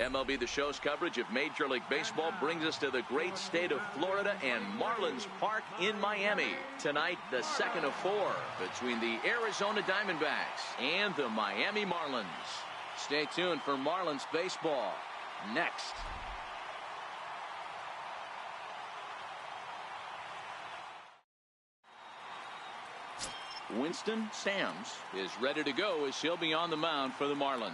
MLB The Show's coverage of Major League Baseball brings us to the great state of Florida and Marlins Park in Miami. Tonight, the second of 4 between the Arizona Diamondbacks and the Miami Marlins. Stay tuned for Marlins baseball next. Winston Sams is ready to go as he'll be on the mound for the Marlins.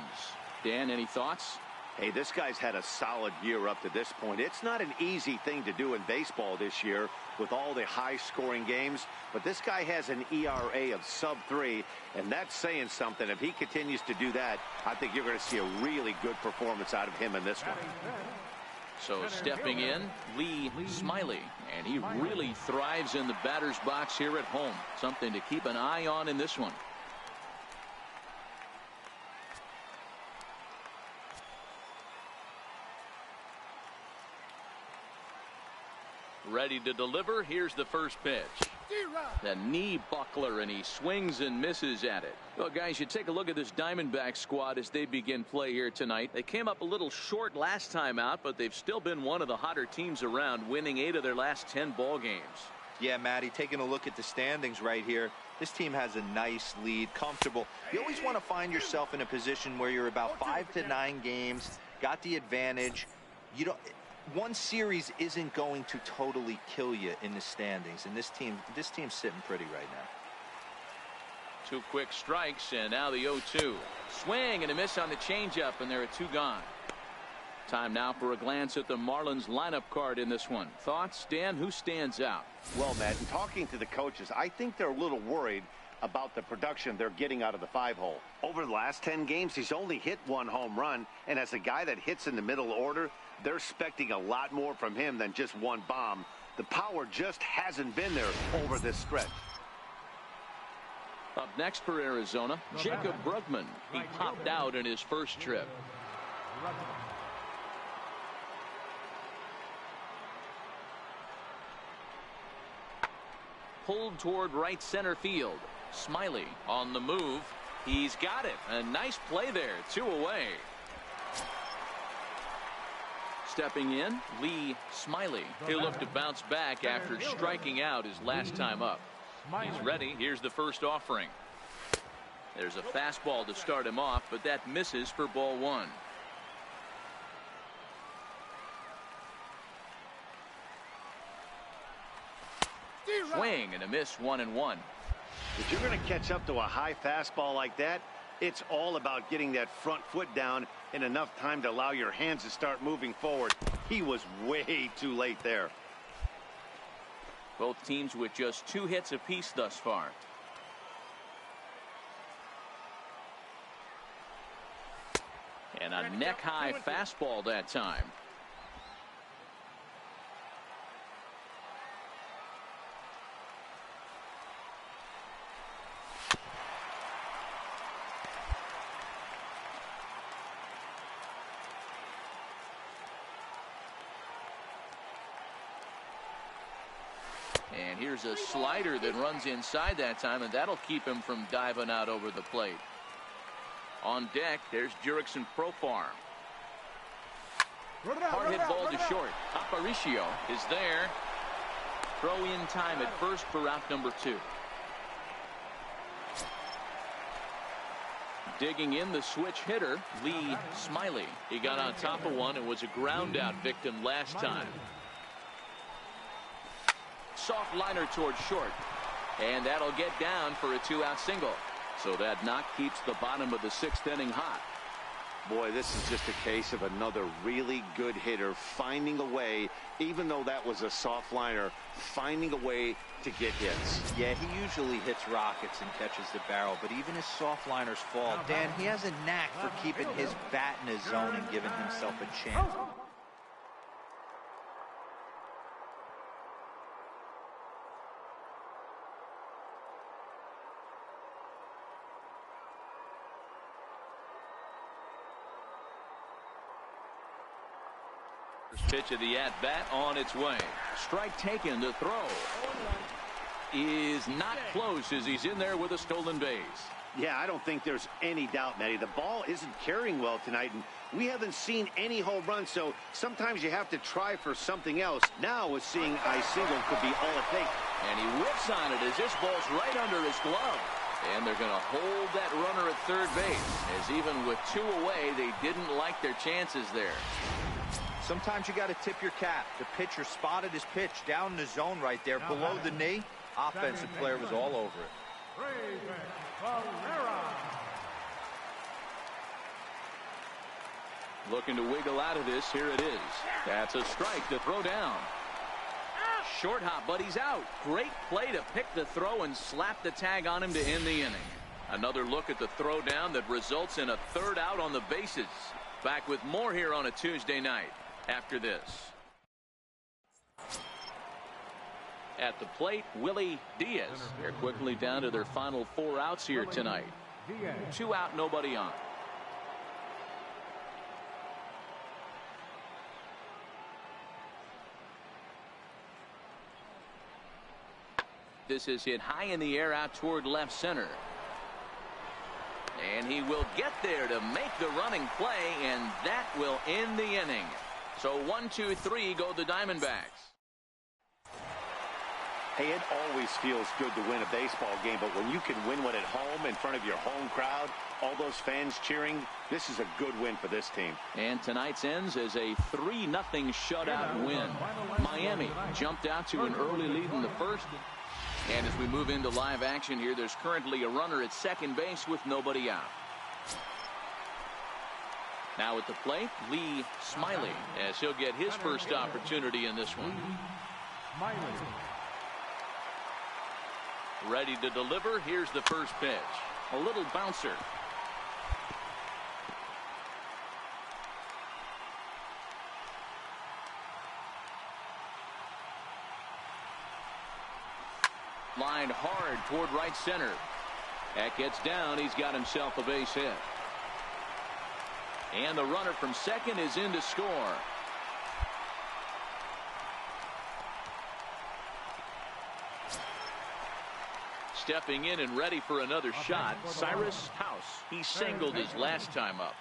Dan, any thoughts? Hey, this guy's had a solid year up to this point. It's not an easy thing to do in baseball this year with all the high-scoring games, but this guy has an ERA of sub-3, and that's saying something. If he continues to do that, I think you're going to see a really good performance out of him in this one. So stepping in, Lee Smiley, and he really thrives in the batter's box here at home. Something to keep an eye on in this one. Ready to deliver. Here's the first pitch. The knee buckler, and he swings and misses at it. Well, guys, you take a look at this Diamondback squad as they begin play here tonight. They came up a little short last time out, but they've still been one of the hotter teams around, winning 8 of their last 10 ball games. Yeah, Matty, taking a look at the standings right here, this team has a nice lead, comfortable. You always want to find yourself in a position where you're about 5 to 9 games, got the advantage. You don't. One series isn't going to totally kill you in the standings, and this team's sitting pretty right now. 2 quick strikes, and now the 0-2. Swing and a miss on the changeup, and there are 2 gone. Time now for a glance at the Marlins lineup card in this one. Thoughts, Dan? Who stands out? Well, Matt, in talking to the coaches, I think they're a little worried about the production they're getting out of the 5-hole. Over the last 10 games, he's only hit 1 home run, and as a guy that hits in the middle order, they're expecting a lot more from him than just 1 bomb. The power just hasn't been there over this stretch. Up next for Arizona, Jacob Brugman. He popped out in his first trip. Pulled toward right center field. Smiley on the move. He's got it. A nice play there. 2 away. Stepping in, Lee Smiley. He'll look to bounce back after striking out his last time up. He's ready. Here's the first offering. There's a fastball to start him off, but that misses for ball 1. Swing and a miss, 1-1. If you're going to catch up to a high fastball like that, it's all about getting that front foot down in enough time to allow your hands to start moving forward. He was way too late there. Both teams with just 2 hits apiece thus far. And a neck-high fastball that time. And here's a slider that runs inside that time, and that'll keep him from diving out over the plate. On deck, there's Jurickson Profar. Hard hit ball to short. Aparicio is there. Throw in time at first for out number 2. Digging in the switch hitter, Lee Smiley. He got on top of one and was a ground out victim last time. Soft liner towards short, and that'll get down for a 2-out single. So that knock keeps the bottom of the 6th inning hot. Boy, this is just a case of another really good hitter finding a way, even though that was a soft liner, finding a way to get hits. Yeah, he usually hits rockets and catches the barrel, but even his soft liners fall. Dan, he has a knack for keeping his bat in his zone and giving himself a chance. First pitch of the at-bat on its way. Strike taken. The throw is not close as he's in there with a stolen base. Yeah, I don't think there's any doubt, Matty. The ball isn't carrying well tonight, and We haven't seen any home runs, so sometimes you have to try for something else. Now with seeing a single could be all it takes. And he whips on it as this ball's right under his glove. And they're going to hold that runner at third base, as even with 2 away, they didn't like their chances there. Sometimes you got to tip your cap. The pitcher spotted his pitch down in the zone right there below the knee. Offensive player was all over it. Looking to wiggle out of this. Here it is. That's a strike to throw down. Short hop, but he's out. Great play to pick the throw and slap the tag on him to end the inning. Another look at the throw down that results in a third out on the bases. Back with more here on a Tuesday night after this. At the plate, Willie Diaz. They're quickly down to their final 4 outs here tonight. 2 out, nobody on. This is hit high in the air out toward left center. And he will get there to make the running play, and that will end the inning. So 1, 2, 3 go the Diamondbacks. Hey, it always feels good to win a baseball game, but when you can win one at home in front of your home crowd, all those fans cheering, this is a good win for this team. And tonight's ends as a 3-0 shutout win. Miami jumped out to an early lead in the first. And as we move into live action here, there's currently a runner at second base with nobody out. Now at the plate, Lee Smiley, as he'll get his first opportunity in this one. Ready to deliver. Here's the first pitch. A little bouncer. Lined hard toward right center. That gets down. He's got himself a base hit. And the runner from second is in to score. Stepping in and ready for another shot, Cyrus House. He singled his last time up.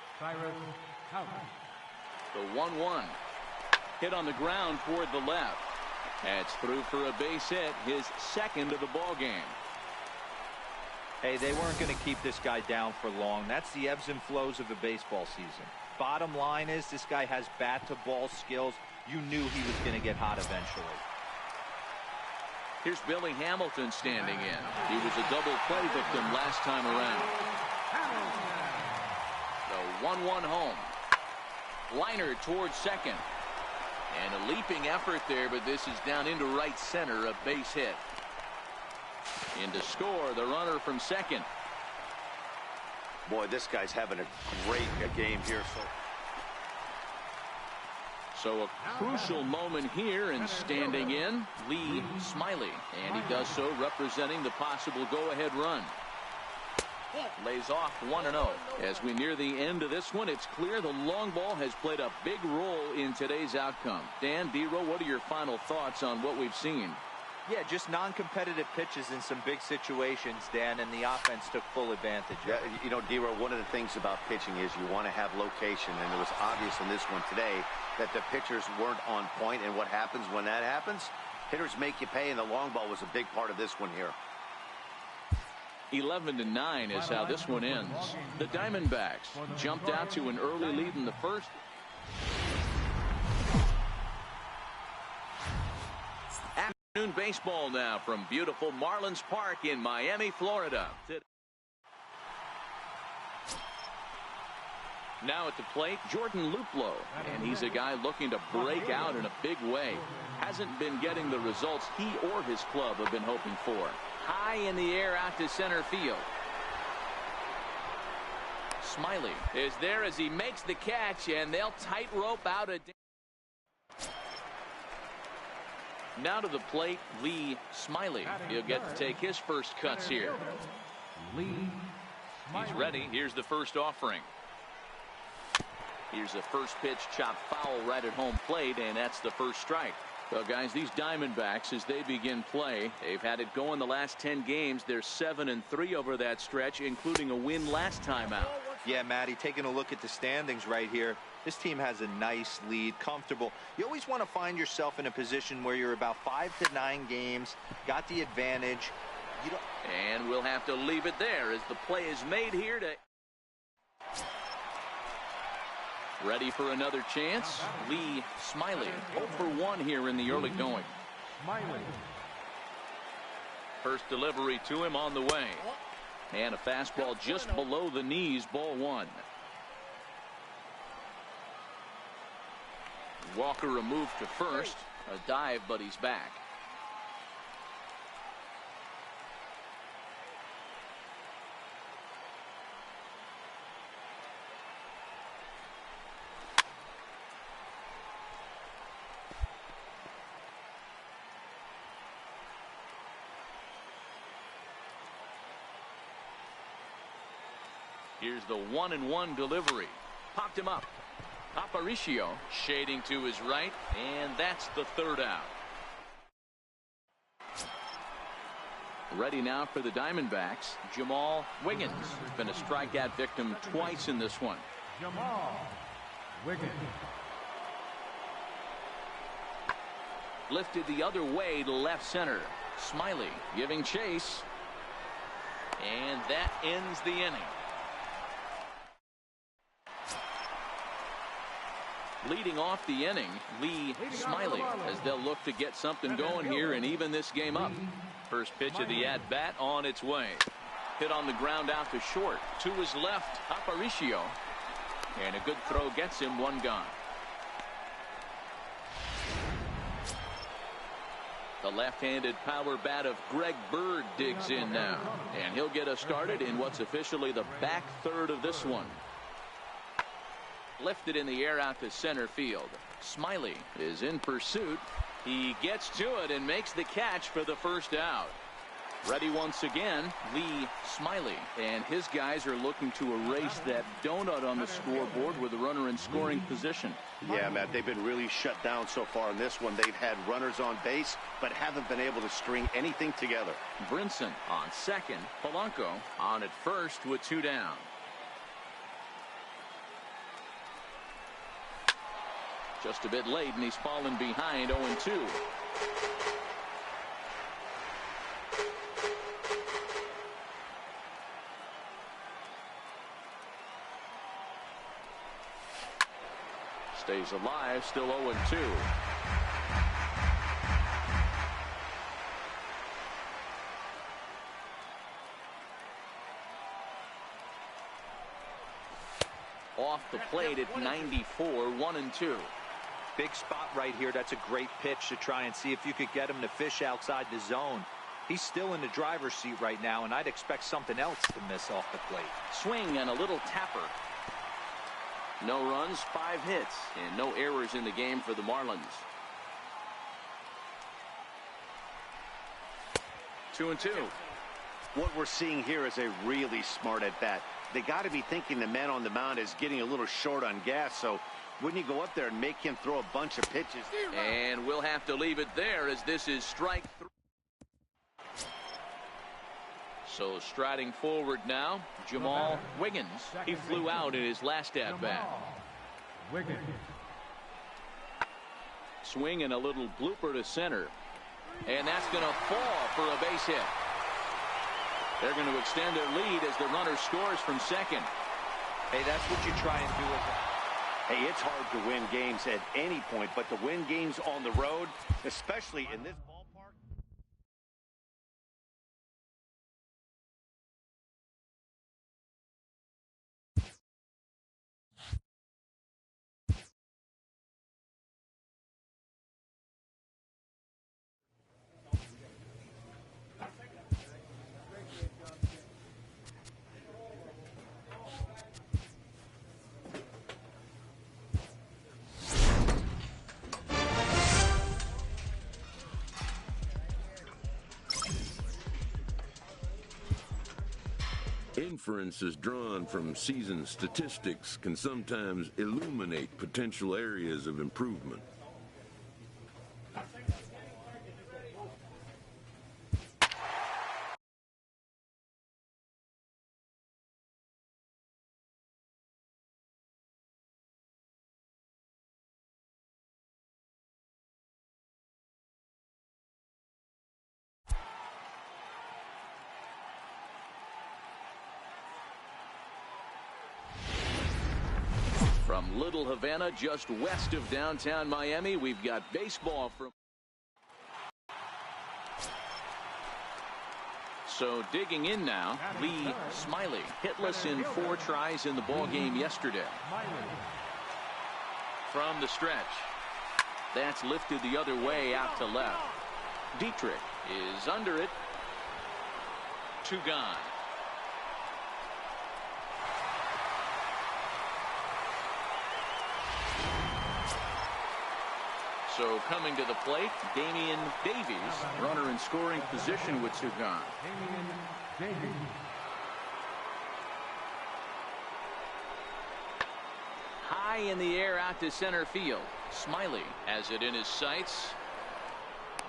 The 1-1. Hit on the ground toward the left. That's through for a base hit, his second of the ball game. Hey, they weren't going to keep this guy down for long. That's the ebbs and flows of a baseball season. Bottom line is this guy has bat-to-ball skills. You knew he was going to get hot eventually. Here's Billy Hamilton standing in. He was a double play victim last time around. The 1-1 home. Liner towards second. And a leaping effort there, but this is down into right center, a base hit. In to score, the runner from second. Boy, this guy's having a great game here. So a crucial moment here, and standing in, Lee Smiley. And he does so representing the possible go-ahead run. Lays off 1-0. As we near the end of this one, it's clear the long ball has played a big role in today's outcome. Dan, D-Row, what are your final thoughts on what we've seen? Yeah, just non-competitive pitches in some big situations, Dan, and the offense took full advantage. Yeah, you know, D-Row, one of the things about pitching is you want to have location, and it was obvious in this one today that the pitchers weren't on point, and what happens when that happens? Hitters make you pay, and the long ball was a big part of this one here. 11-9 is how this one ends. The Diamondbacks jumped out to an early lead in the first. Afternoon baseball now from beautiful Marlins Park in Miami, Florida. Now at the plate, Jordan Luplow, and he's a guy looking to break out in a big way. Hasn't been getting the results he or his club have been hoping for. High in the air out to center field. Smiley is there as he makes the catch, and they'll tightrope out a. Now to the plate, Lee Smiley. He'll get to take his first cuts here. He's ready. Here's the first offering. Here's the first pitch, chopped foul right at home plate, and that's the first strike. Well, guys, these Diamondbacks, as they begin play, they've had it going the last 10 games. They're 7-3 over that stretch, including a win last time out. Yeah, Matty, taking a look at the standings right here. This team has a nice lead, comfortable. You always want to find yourself in a position where you're about 5 to 9 games, got the advantage. And we'll have to leave it there as the play is made here to... Ready for another chance? Lee Smiley, 0 for 1 here in the early going. First delivery to him on the way. And a fastball just below the knees, ball 1. Walker removed to first. A dive, but he's back. Here's the 1-1 delivery. Popped him up. Aparicio shading to his right, and that's the 3rd out. Ready now for the Diamondbacks. Jamal Wiggins has been a strikeout victim twice in this one. Jamal Wiggins. Lifted the other way to left center. Smiley giving chase. And that ends the inning. Leading off the inning, Lee Smiley, as they'll look to get something going here and even this game up. First pitch of the at-bat on its way. Hit on the ground out to short. To his left, Aparicio. And a good throw gets him 1 gone. The left-handed power bat of Greg Bird digs in now. And he'll get us started in what's officially the back third of this one. Lifted in the air out to center field. Smiley is in pursuit. He gets to it and makes the catch for the first out. Ready once again, Lee Smiley. And his guys are looking to erase that donut on the scoreboard with a runner in scoring position. Yeah, Matt, they've been really shut down so far in this one. They've had runners on base, but haven't been able to string anything together. Brinson on second. Polanco on at first with 2 down. Just a bit late, and he's fallen behind 0-2. Stays alive, still 0-2. Off the plate at 94, 1-2. Big spot right here. That's a great pitch to try and see if you could get him to fish outside the zone. He's still in the driver's seat right now, and I'd expect something else to miss off the plate. Swing and a little tapper. No runs, 5 hits, and no errors in the game for the Marlins. 2-2. What we're seeing here is a really smart at-bat. They got to be thinking the man on the mound is getting a little short on gas, so wouldn't you go up there and make him throw a bunch of pitches? And we'll have to leave it there as this is strike 3. So striding forward now, Jamal Wiggins. He flew out in his last at-bat. Swing and a little blooper to center. And that's going to fall for a base hit. They're going to extend their lead as the runner scores from second. Hey, that's what you try and do. Hey, it's hard to win games at any point, but to win games on the road, especially in this ballpark. Inferences drawn from season statistics can sometimes illuminate potential areas of improvement. From Little Havana, just west of downtown Miami, we've got baseball from. So digging in now, Lee Smiley, hitless in 4 tries in the ball game yesterday. From the stretch, that's lifted the other way out to left. Dietrich is under it. 2 gone. So coming to the plate, Damian Davies, runner in scoring position with 2 gone. High in the air out to center field. Smiley has it in his sights.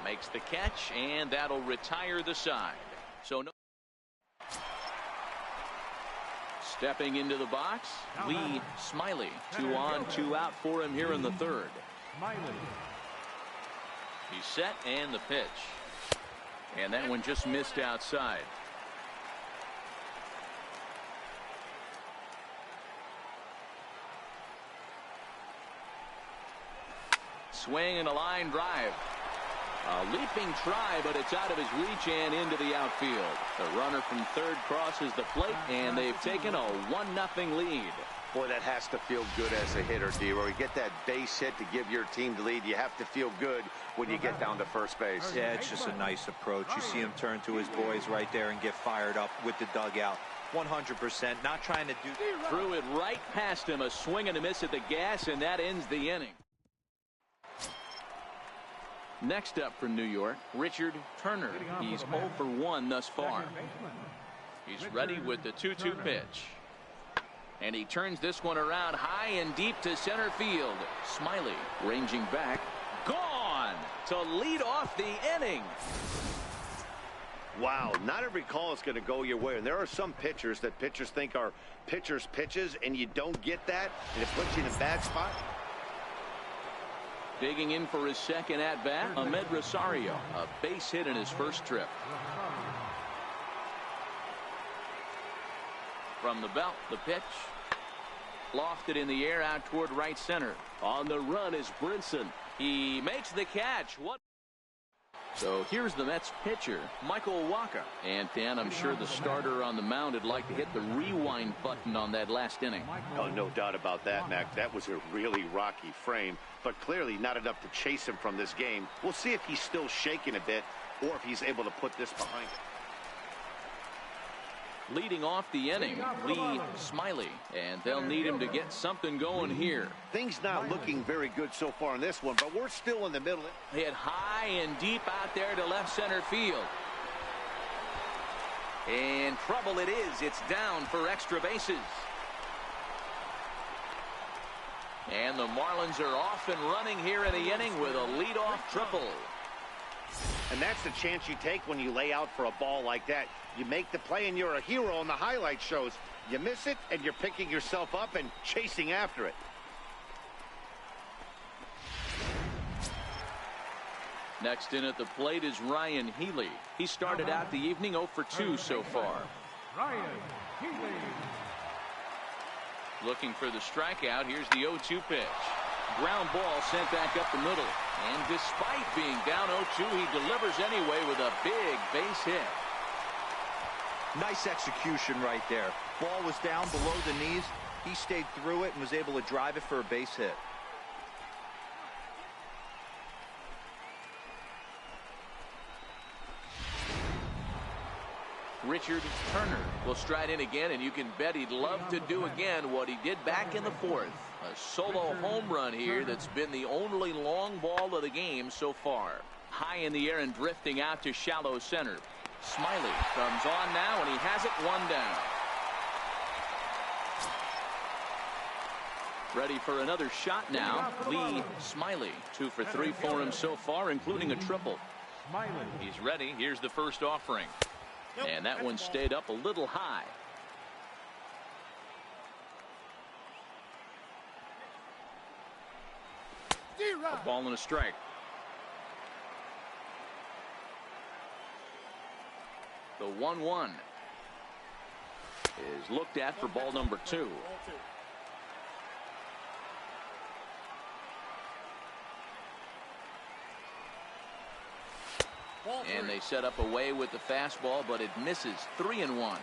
Makes the catch, and that'll retire the side. So no. Stepping into the box, Lee Smiley. 2 on, 2 out for him here in the 3rd. He's set, and the pitch. And that one just missed outside. Swing and a line drive. A leaping try, but it's out of his reach and into the outfield. The runner from 3rd crosses the plate, and they've taken a 1-0 lead. Boy, that has to feel good as a hitter, D-Roy. You get that base hit to give your team the lead. You have to feel good when you get down to first base. Yeah, it's just a nice approach. You see him turn to his boys right there and get fired up with the dugout. 100%, not trying to do. Threw it right past him, a swing and a miss at the gas, and that ends the inning. Next up from New York, Richard Turner. He's 0 for 1 thus far. He's ready with the 2-2 pitch. And he turns this one around high and deep to center field. Smiley ranging back. Gone to lead off the inning. Wow, not every call is going to go your way. And there are some pitchers that pitchers think are pitchers' pitches, and you don't get that, and it puts you in a bad spot. Digging in for his 2nd at-bat, Ahmed Rosario. A base hit in his 1st trip. From the belt, the pitch. Lofted in the air out toward right center. On the run is Brinson. He makes the catch. What? So here's the Mets pitcher, Michael Wacha. And Dan, I'm sure the starter on the mound would like to hit the rewind button on that last inning. Oh, no doubt about that, Mac. That was a really rocky frame, but clearly not enough to chase him from this game. We'll see if he's still shaking a bit or if he's able to put this behind him. Leading off the inning, Lee Smiley, and they'll need him to get something going here. Things not looking very good so far in this one, but we're still in the middle. Hit high and deep out there to left center field. And trouble it is. It's down for extra bases. And the Marlins are off and running here in the inning with a leadoff triple. And that's the chance you take when you lay out for a ball like that. You make the play and you're a hero on the highlight shows. You miss it and you're picking yourself up and chasing after it. Next in at the plate is Ryan Healy. He started out the evening 0 for 2 so far. Ryan Healy. Looking for the strikeout. Here's the 0-2 pitch. Ground ball sent back up the middle. And despite being down 0-2, he delivers anyway with a big base hit. Nice execution right there. Ball was down below the knees. He stayed through it and was able to drive it for a base hit. Richard Turner will stride in again, and you can bet he'd love to do again what he did back in the 4th. A solo home run here that's been the only long ball of the game so far. High in the air and drifting out to shallow center. Smiley comes on now, and he has it 1 down. Ready for another shot now. Lee Smiley, 2 for 3 for him so far, including a triple. He's ready. Here's the first offering. And that one stayed up a little high. A ball and a strike. The 1-1 is looked at for ball number 2. And they set up away with the fastball, but it misses. 3-1.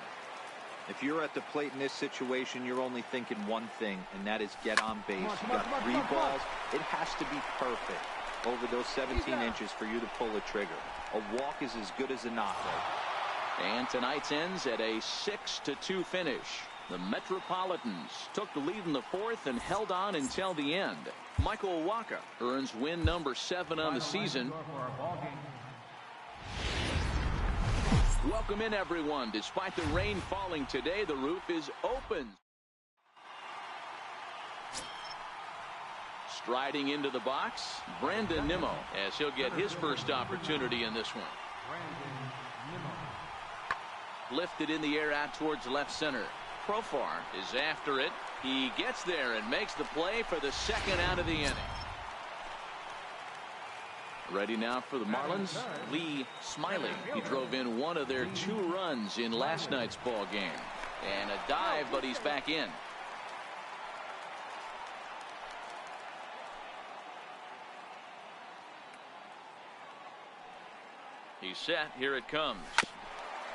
If you're at the plate in this situation, you're only thinking one thing, and that is get on base. You got 3 balls. It has to be perfect over those 17 inches for you to pull a trigger. A walk is as good as a knockout. And tonight's ends at a 6-2 finish. The Metropolitans took the lead in the 4th and held on until the end. Michael Wacha earns win number 7 on the season. Welcome in, everyone. Despite the rain falling today, the roof is open. Striding into the box, Brandon Nimmo, as he'll get his first opportunity in this one. Lifted in the air out towards left center. Profar is after it. He gets there and makes the play for the 2nd out of the inning. Ready now for the Marlins, Lee Smiley. He drove in one of their 2 runs in last night's ball game. And a dive, but he's back in. He's set. Here it comes.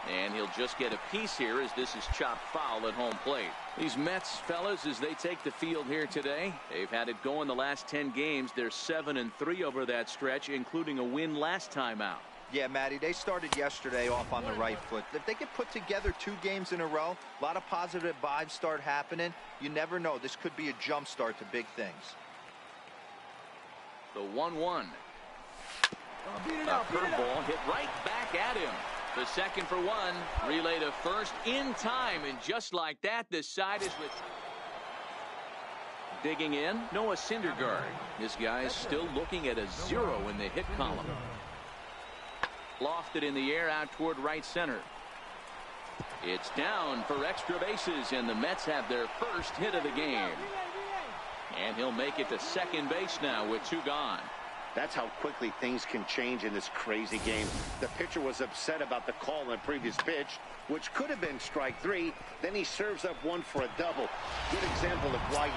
And he'll just get a piece here as this is chopped foul at home plate. These Mets, fellas, as they take the field here today, they've had it going the last 10 games. They're 7-3 over that stretch, including a win last time out. Yeah, Matty, they started yesterday off on the right foot. If they can put together 2 games in a row, a lot of positive vibes start happening. You never know. This could be a jump start to big things. The 1-1. A curveball hit right back at him. The 2nd for 1. Relay to first in time, and just like that, the side is with. Digging in, Noah Syndergaard. This guy is still looking at a 0 in the hit column. Lofted in the air out toward right center. It's down for extra bases, and the Mets have their first hit of the game. And he'll make it to second base now with 2 gone. That's how quickly things can change in this crazy game. The pitcher was upset about the call on the previous pitch, which could have been strike 3. Then he serves up one for a double. Good example of why you.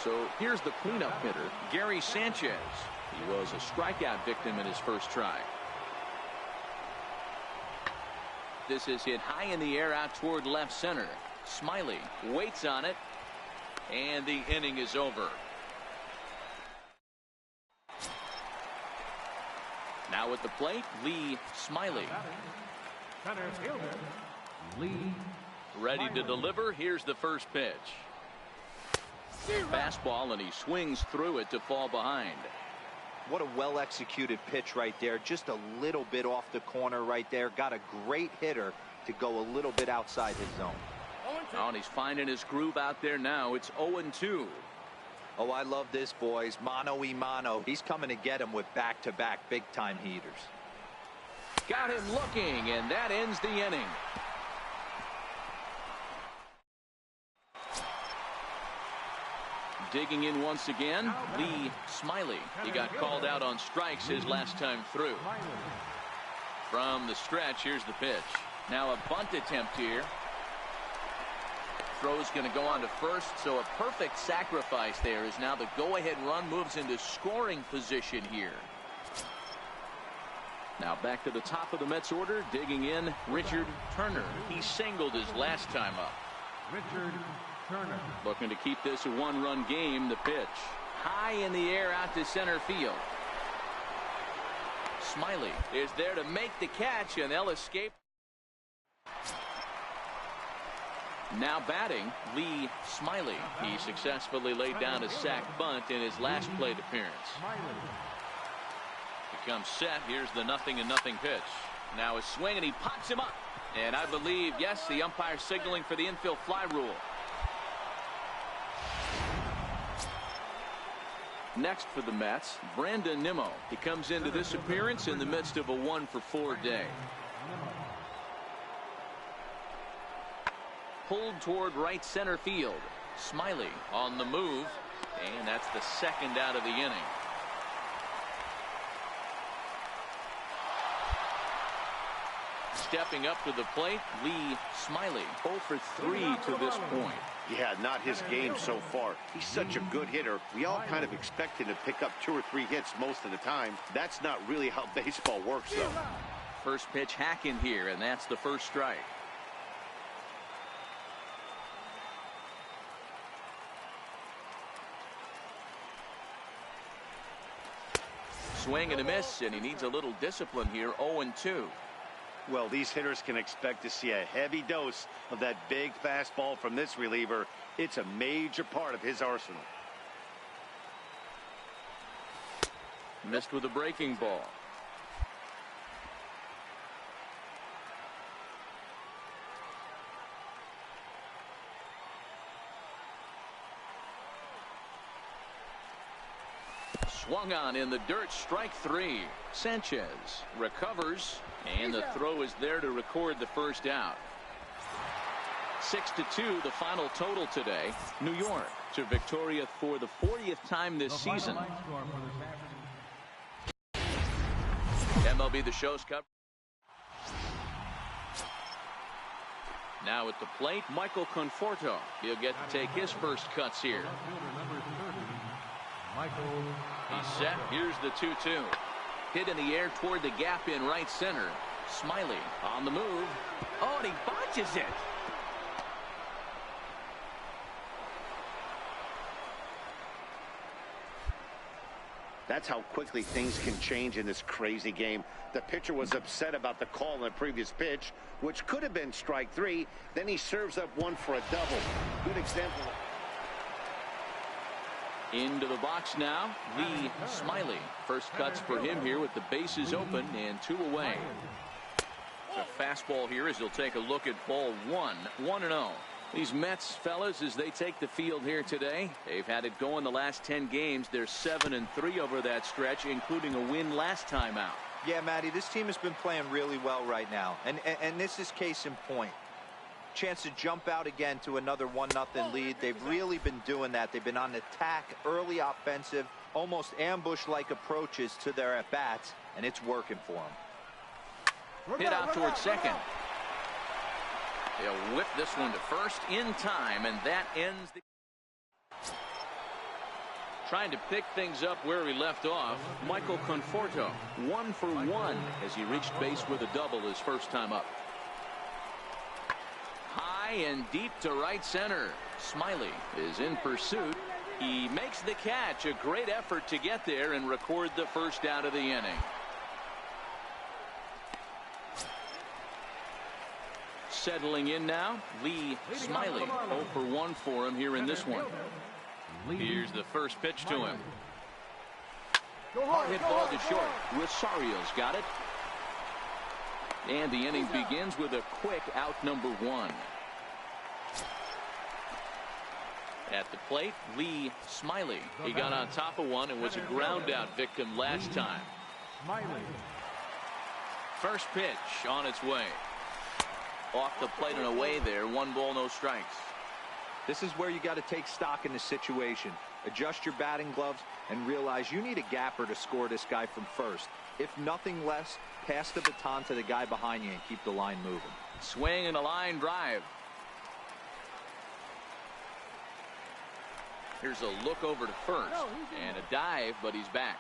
So here's the cleanup hitter, Gary Sanchez. He was a strikeout victim in his first try. This is hit high in the air out toward left center. Smiley waits on it, and the inning is over. Now at the plate, Lee Smiley. Center fielder, Lee. Ready to deliver. Here's the first pitch. Fastball, and he swings through it to fall behind. What a well-executed pitch right there. Just a little bit off the corner right there. Got a great hitter to go a little bit outside his zone. Oh, and he's finding his groove out there now. It's 0-2. Oh, I love this, boys. Mano-y-mano. He's coming to get him with back-to-back big-time heaters. Got him looking, and that ends the inning. Digging in once again, Lee Smiley. He got called out on strikes his last time through. From the stretch, here's the pitch. Now a bunt attempt here. Throw's going to go on to first, so a perfect sacrifice there as now the go-ahead run moves into scoring position here. Now back to the top of the Mets order, digging in, Richard Turner. He singled his last time up. Richard Turner. Looking to keep this a 1-run game. The pitch high in the air out to center field. Smiley is there to make the catch, and they'll escape. Now batting, Lee Smiley. He successfully laid down a sac bunt in his last plate appearance. Becomes set. Here's the 0-0 pitch. Now a swing, and he pops him up. And I believe, yes, the umpire signaling for the infield fly rule. Next for the Mets, Brandon Nimmo. He comes into this appearance in the midst of a 1-for-4 day. Pulled toward right center field. Smiley on the move, and that's the 2nd out of the inning. stepping up to the plate, Lee Smiley. 0 for 3 to this point. Yeah, not his game so far. He's such a good hitter. We all kind of expect him to pick up 2 or 3 hits most of the time. That's not really how baseball works, though. First pitch hack in here, and that's the first strike. Swing and a miss, and he needs a little discipline here. 0-2. Well, these hitters can expect to see a heavy dose of that big fastball from this reliever. It's a major part of his arsenal. Missed with a breaking ball. Swung on in the dirt, strike 3. Sanchez recovers, and the throw is there to record the first out. 6-2 the final total today. New York to Victoria for the 40th time this season. MLB The Show's coverage. Now at the plate, Michael Conforto. He'll get to take his first cuts here. He's set. Here's the 2-2. Hit in the air toward the gap in right center. Smiley on the move. Oh, and he botches it. That's how quickly things can change in this crazy game. The pitcher was upset about the call in the previous pitch, which could have been strike 3. Then he serves up one for a double. Good example. Into the box now, Lee Smiley. First cuts for him here with the bases open and 2 away. The fastball here as he'll take a look at ball 1. 1-0. These Mets fellas, as they take the field here today, they've had it going the last 10 games. They're 7-3 over that stretch, including a win last time out. Yeah, Matty, this team has been playing really well right now, and this is case in point. Chance to jump out again to another 1-0 lead. They've really been doing that. They've been on attack, early offensive, almost ambush-like approaches to their at-bats, and it's working for them. Hit out towards second. They'll whip this one to first in time, and that ends the... Trying to pick things up where he left off, Michael Conforto. 1 for 1 as he reached base with a double his first time up. High and deep to right center. Smiley is in pursuit. He makes the catch. A great effort to get there and record the first out of the inning. Settling in now, Lee Smiley. 0 for 1 for him here in this one. Here's the first pitch to him. Hard hit ball to short. Rosario's got it. And the inning begins with a quick out number 1. At the plate, Lee Smiley. He got on top of one and was a ground out victim last time. First pitch on its way. Off the plate and away there. 1 ball, no strikes. This is where you got to take stock in the situation. Adjust your batting gloves and realize you need a gapper to score this guy from first. If nothing less, pass the baton to the guy behind you and keep the line moving. Swing and a line drive. Here's a look over to first and a dive, but he's back.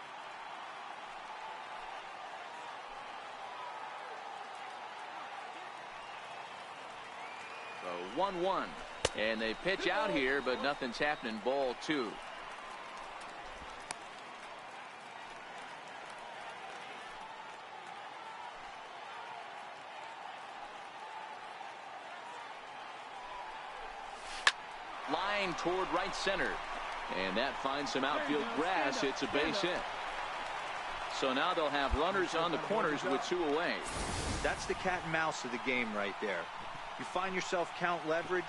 So 1-1, and they pitch out here, but nothing's happening. Ball 2. Line toward right center, and that finds some outfield grass. It's a base hit. So now they'll have runners on the corners with 2 away. That's the cat and mouse of the game right there. You find yourself count leverage,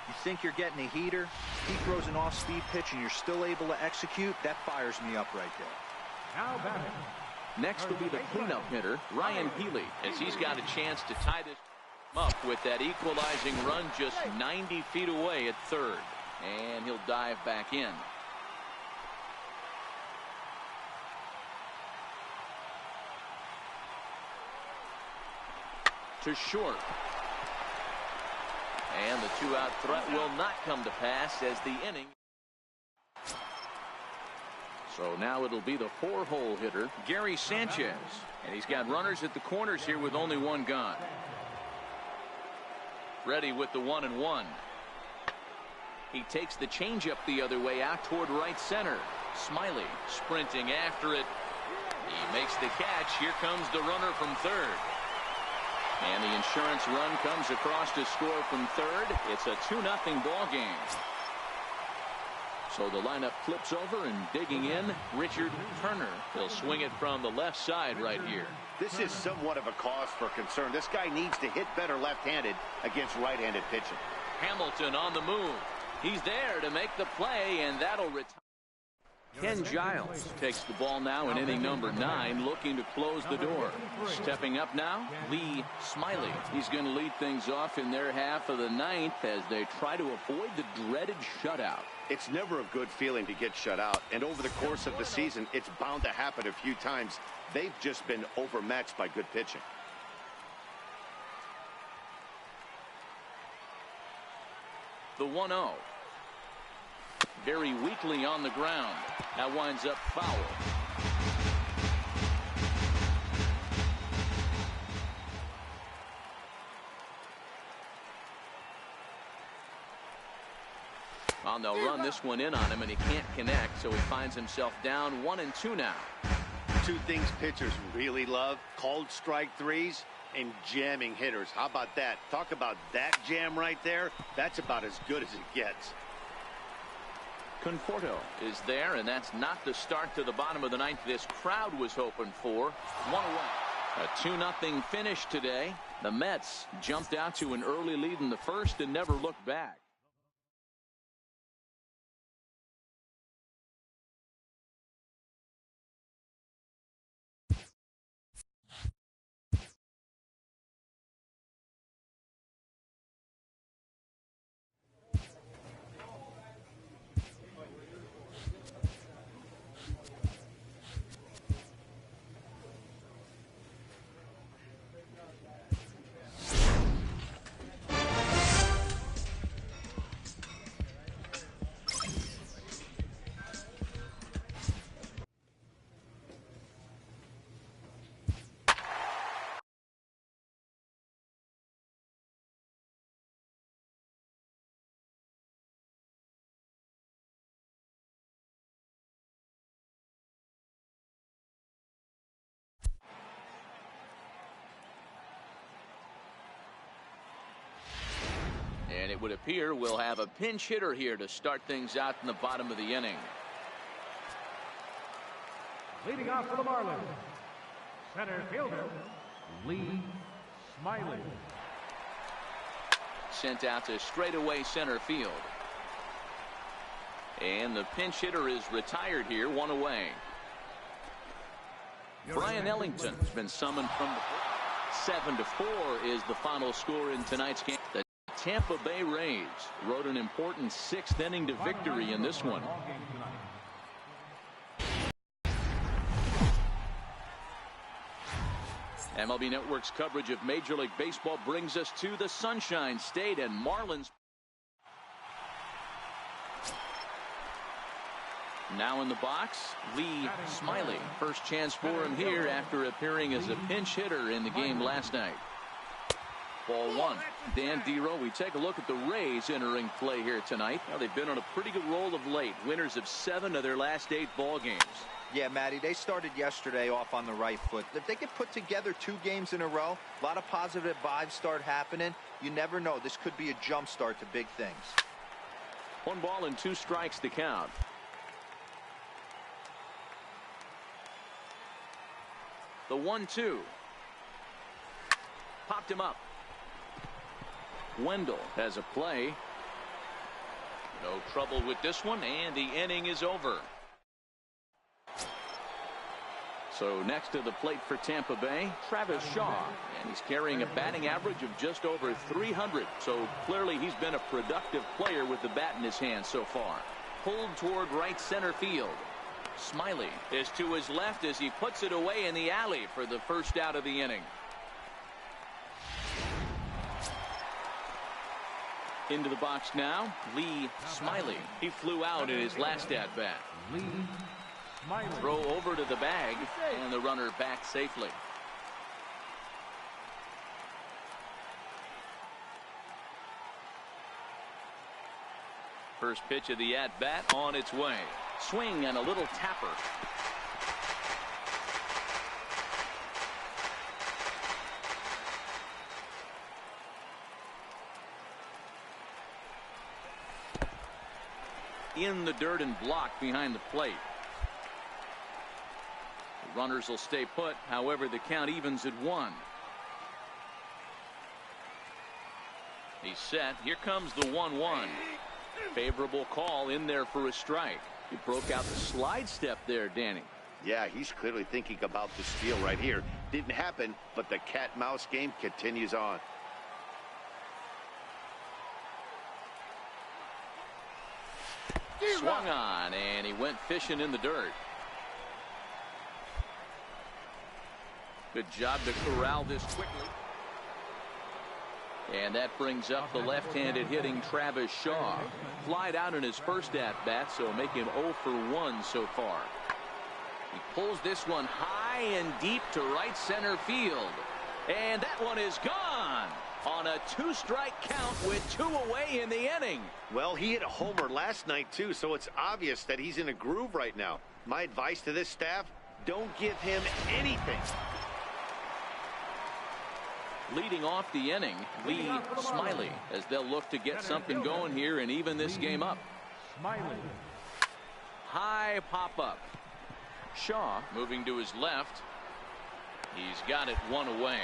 you think you're getting a heater, he throws an off-speed pitch and you're still able to execute. That fires me up right there. Next will be the cleanup hitter, Ryan Healy, as he's got a chance to tie this up with that equalizing run just 90 feet away at third. And he'll dive back in. to short. And the 2-out threat will not come to pass as the inning. So now it'll be the 4-hole hitter, Gary Sanchez. And he's got runners at the corners here with only one gone. Ready with the 1-1. He takes the changeup the other way out toward right center. Smiley sprinting after it. He makes the catch. Here comes the runner from third. And the insurance run comes across to score from third. It's a 2-0 ball game. So the lineup flips over and digging in, Richard Turner. He'll swing it from the left side right here. This is somewhat of a cause for concern. This guy needs to hit better left-handed against right-handed pitching. Hamilton on the move. He's there to make the play, and that'll retire. Ken Giles takes the ball now in inning number 9, looking to close the door. Stepping up now, Lee Smiley. He's going to lead things off in their half of the 9th as they try to avoid the dreaded shutout. It's never a good feeling to get shut out, and over the course of the season, it's bound to happen a few times. They've just been overmatched by good pitching. The 1-0. Very weakly on the ground. That winds up foul. Well, they'll run this one in on him, and he can't connect, so he finds himself down 1-2 now. Two things pitchers really love: called strike threes and jamming hitters. How about that? Talk about that jam right there. That's about as good as it gets. Conforto is there, and that's not the start to the bottom of the 9th this crowd was hoping for. 1 away. A 2-0 finish today. The Mets jumped out to an early lead in the first and never looked back. And it would appear we'll have a pinch hitter here to start things out in the bottom of the inning. Leading off for the Marlins, center fielder, Lee Smiley. Sent out to straightaway center field. And the pinch hitter is retired here, 1 away. Brian Ellington's been summoned from the 7-4 is the final score in tonight's game. The Tampa Bay Rays rode an important 6th inning to victory in this one. MLB Network's coverage of Major League Baseball brings us to the Sunshine State, and Marlins now in the box. Lee Smiley, first chance for him here after appearing as a pinch hitter in the game last night. Ball 1. Dan Dero, we take a look at the Rays entering play here tonight. Now, they've been on a pretty good roll of late. Winners of 7 of their last 8 ball games. Yeah, Matty, they started yesterday off on the right foot. If they could put together 2 games in a row, a lot of positive vibes start happening. You never know. This could be a jump start to big things. 1 ball and 2 strikes to count. The 1-2. Popped him up. Wendell has a play. No trouble with this one, and the inning is over. So next to the plate for Tampa Bay, Travis Shaw, and he's carrying a batting average of just over 300. So clearly he's been a productive player with the bat in his hand so far. Pulled toward right center field. Smiley is to his left as he puts it away in the alley for the first out of the inning. Into the box now, Lee Smiley. He flew out in his last at-bat. Lee Smiley. Throw over to the bag, and the runner back safely. First pitch of the at-bat on its way. Swing and a little tapper. In the dirt and blocked behind the plate. The runners will stay put. However, the count evens at 1. He's set. Here comes the 1-1. Favorable call in there for a strike. He broke out the slide step there, Danny. Yeah, he's clearly thinking about the steal right here. Didn't happen, but the cat-mouse game continues on. Swung on, and he went fishing in the dirt. Good job to corral this quickly. And that brings up the left-handed hitting Travis Shaw. Flied out in his first at-bat, so make him 0 for 1 so far. He pulls this one high and deep to right center field. And that one is gone on a 2-strike count with 2 away in the inning. Well, he hit a homer last night, too, so it's obvious that he's in a groove right now. My advice to this staff, don't give him anything. Leading off the inning, Lee Smiley, as they'll look to get something going here and even this game up. Smiley. High pop-up. Shaw moving to his left. He's got it 1 away.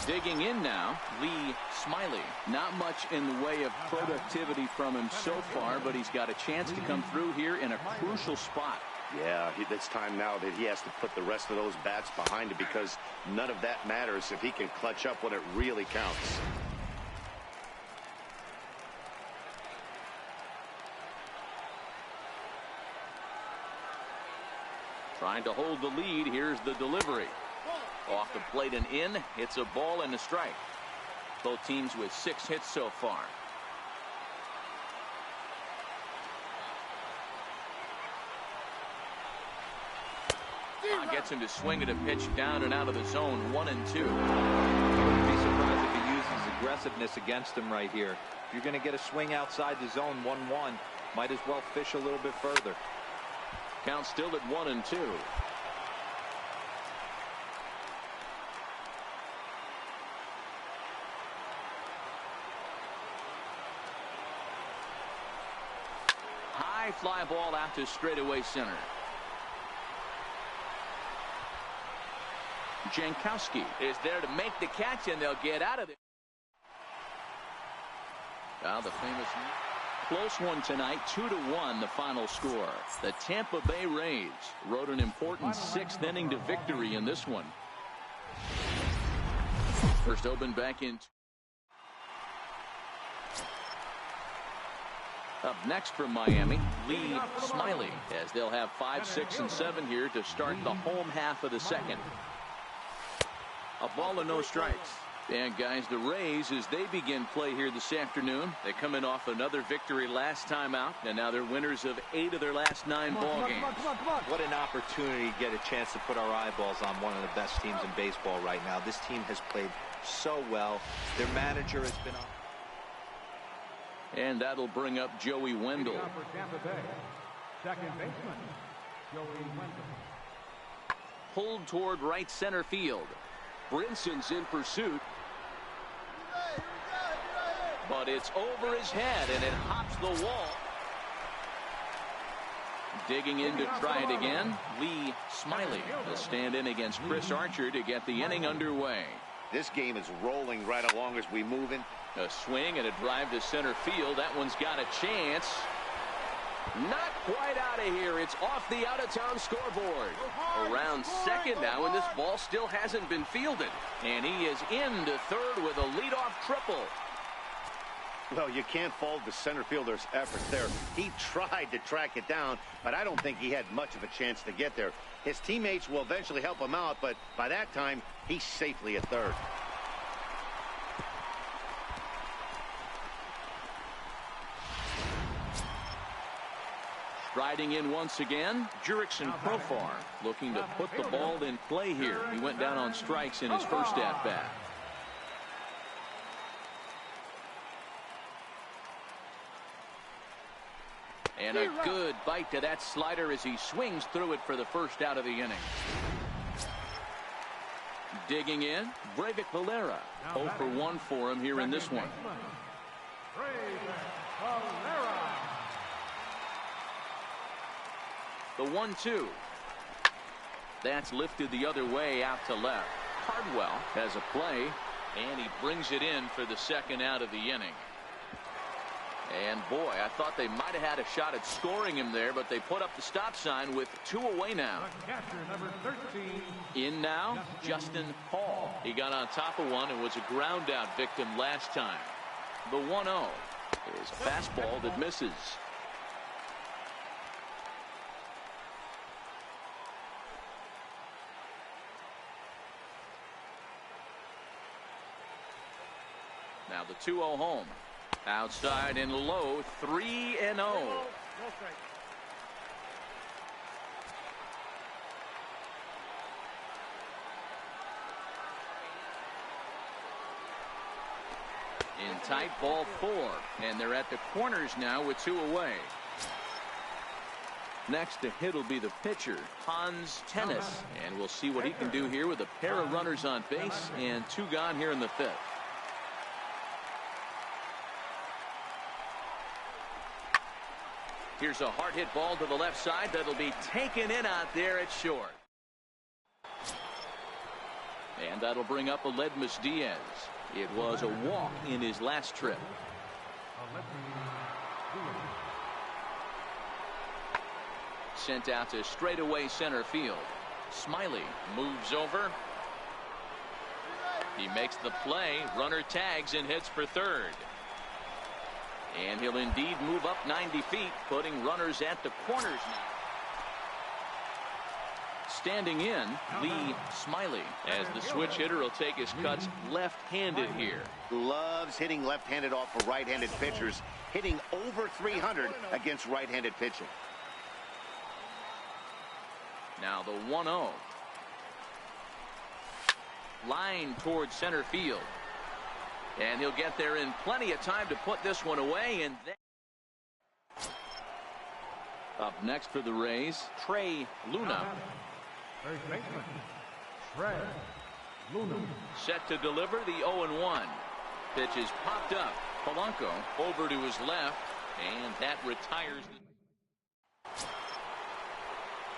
Digging in now, Lee Smiley. Not much in the way of productivity from him so far, but he's got a chance to come through here in a crucial spot. Yeah, it's time now that he has to put the rest of those bats behind him, because none of that matters if he can clutch up when it really counts. Trying to hold the lead. Here's the delivery. Off the plate and in. It's a ball and a strike. Both teams with 6 hits so far. Gets him to swing at a pitch down and out of the zone. 1-2. I wouldn't be surprised if he uses aggressiveness against him right here. If you're going to get a swing outside the zone 1-1, might as well fish a little bit further. Count still at 1-2. High fly ball out to straightaway center. Jankowski is there to make the catch, and they'll get out of it. Now the famous close one tonight, 2-1 the final score. The Tampa Bay Rays rode an important 6th inning to victory in this one. First open back in. Up next from Miami, Lee Smiley, as they'll have 5, 6, and 7 here to start the home half of the second. A ball and no strikes. And guys, the Rays, as they begin play here this afternoon, they come in off another victory last time out, and now they're winners of 8 of their last 9 ball games. What an opportunity to get a chance to put our eyeballs on one of the best teams in baseball right now. This team has played so well. Their manager has been on. And that'll bring up Joey Wendell. Second baseman, Joey Wendell. Pulled toward right center field. Brinson's in pursuit. But it's over his head, and it hops the wall. Digging in to try it again, Lee Smiley will stand in against Chris Archer to get the inning underway. This game is rolling right along as we move in. A swing and a drive to center field. That one's got a chance. Not quite out of here. It's off the out-of-town scoreboard. Around second now, and this ball still hasn't been fielded. And he is into third with a leadoff triple. Well, you can't fault the center fielder's efforts there. He tried to track it down, but I don't think he had much of a chance to get there. His teammates will eventually help him out, but by that time, he's safely at third. Riding in once again, Jurickson Profar, looking to put the ball in play here. He went down on strikes in his first at-bat. And a good bite to that slider as he swings through it for the first out of the inning. Digging in, Breivik Valera. 0 for 1 for him here in this one. The 1-2. That's lifted the other way out to left. Cardwell has a play, and he brings it in for the second out of the inning. And boy, I thought they might have had a shot at scoring him there, but they put up the stop sign with 2 away now. Number 13. In now, Justin Hall. He got on top of one and was a ground out victim last time. The 1-0 is a fastball that misses. Now the 2-0 home. Outside and low, 3-0. In tight, ball 4, and they're at the corners now with 2 away. Next to hit will be the pitcher, Hans Tennis, and we'll see what he can do here with a pair of runners on base and 2 gone here in the 5th. Here's a hard hit ball to the left side that'll be taken in out there at short. And that'll bring up Aledmus Diaz. It was a walk in his last trip. Sent out to straightaway center field. Smiley moves over. He makes the play. Runner tags and heads for third. And he'll indeed move up 90 feet, putting runners at the corners now. Standing in, Lee Smiley, as the switch hitter will take his cuts left-handed here. Loves hitting left-handed off of right-handed pitchers, hitting over 300 against right-handed pitching. Now the 1-0. Line towards center field. And he'll get there in plenty of time to put this one away. And then up next for the Rays, Trey Luna. First baseman, Trey Luna. Set to deliver the 0-1. Pitch is popped up. Polanco over to his left, and that retires.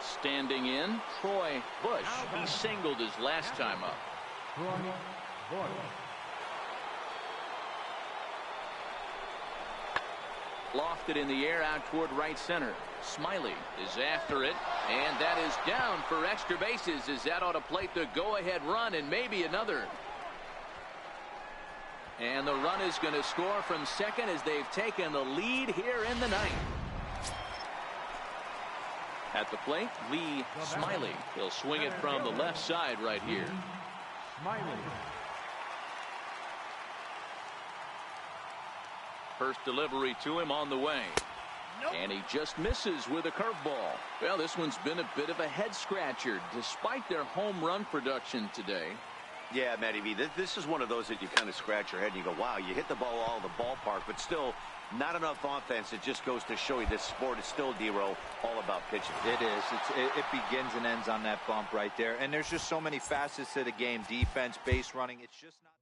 Standing in, Troy Bush. He singled his last time up. Troy Bush. Lofted in the air out toward right center. Smiley is after it, and that is down for extra bases as that ought to plate the go-ahead run and maybe another. And the run is going to score from second as they've taken the lead here in the 9th. At the plate, Lee Smiley. He'll swing it from the left side right here. Smiley. First delivery to him on the way. And he just misses with a curveball. Well, this one's been a bit of a head scratcher despite their home run production today. Yeah, Matty V, this is one of those that you kind of scratch your head and you go, wow, you hit the ball all in the ballpark, but still not enough offense. It just goes to show you this sport is still, D-Row, all about pitching. It is. It begins and ends on that bump right there. And there's just so many facets to the game. Defense, base running. It's just not.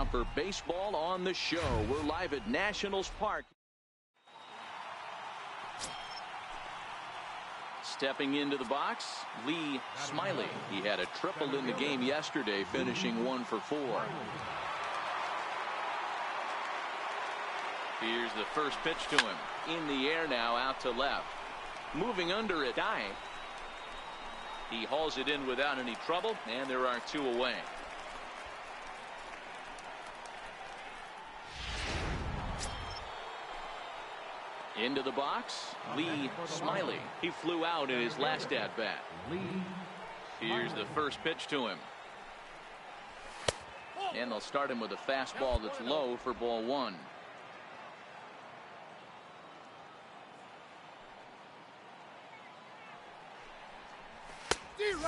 time for baseball on the show. We're live at Nationals Park. Stepping into the box, Lee Smiley. He had a triple in the game yesterday, finishing 1 for 4. Here's the first pitch to him. In the air now, out to left. Moving under it, Dye. He hauls it in without any trouble, and there are 2 away. Into the box, Lee Smiley. He flew out in his last at-bat. Here's the first pitch to him. And they'll start him with a fastball that's low for ball 1.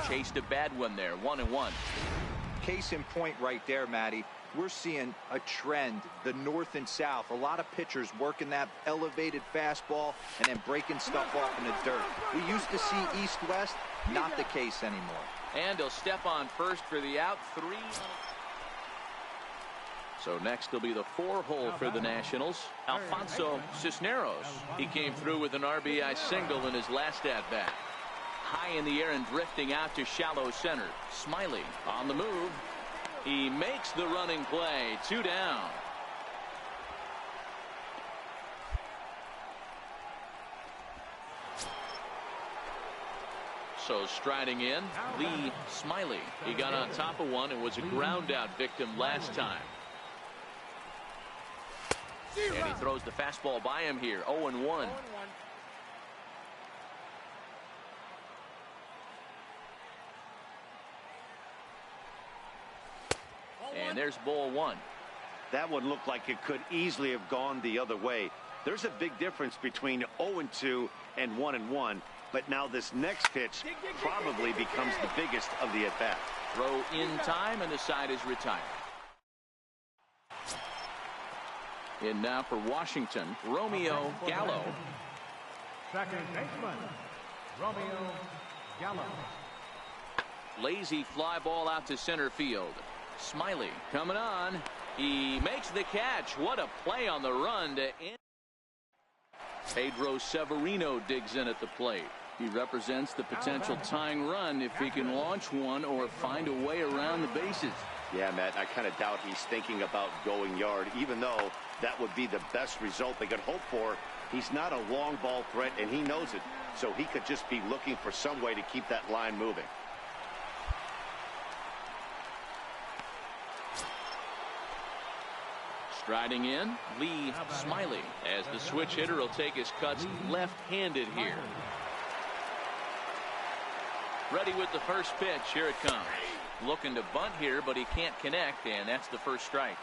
Chased a bad one there, 1-1. Case in point right there, Matty. We're seeing a trend, the north and south. A lot of pitchers working that elevated fastball and then breaking stuff off in the dirt. We used to see east-west, not the case anymore. And he'll step on first for the out, 3. So next will be the 4-hole for the Nationals. Alfonso Cisneros. He came through with an RBI single in his last at-bat. High in the air and drifting out to shallow center. Smiley on the move. He makes the running play. 2 down. So striding in, Lee Smiley. He got on top of one and was a ground out victim last time. And he throws the fastball by him here. 0-1. And there's ball 1. That one looked like it could easily have gone the other way. There's a big difference between 0-2 and 1-1. But now this next pitch probably becomes the biggest of the at-bat. Throw in time, and the side is retired. In now for Washington, Romeo Gallo. Second baseman, Romeo Gallo. Lazy fly ball out to center field. Smiley coming on. He makes the catch. What a play on the run to end. Pedro Severino digs in at the plate. He represents the potential tying run if he can launch one or find a way around the bases. Yeah, Matt, I kind of doubt he's thinking about going yard, even though that would be the best result they could hope for. He's not a long ball threat, and he knows it. So he could just be looking for some way to keep that line moving. Striding in, Lee Smiley, as the switch hitter will take his cuts left-handed here. Ready with the first pitch. Here it comes. Looking to bunt here, but he can't connect, and that's the first strike.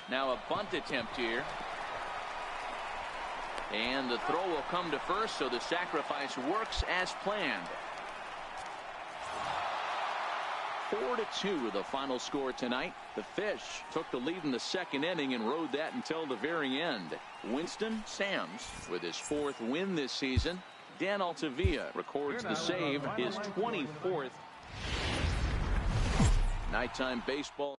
Now a bunt attempt here. And the throw will come to first, so the sacrifice works as planned. 4-2 the final score tonight. The Fish took the lead in the second inning and rode that until the very end. Winston Sams with his 4th win this season. Dan Altavilla records the save, his 24th. Nighttime baseball.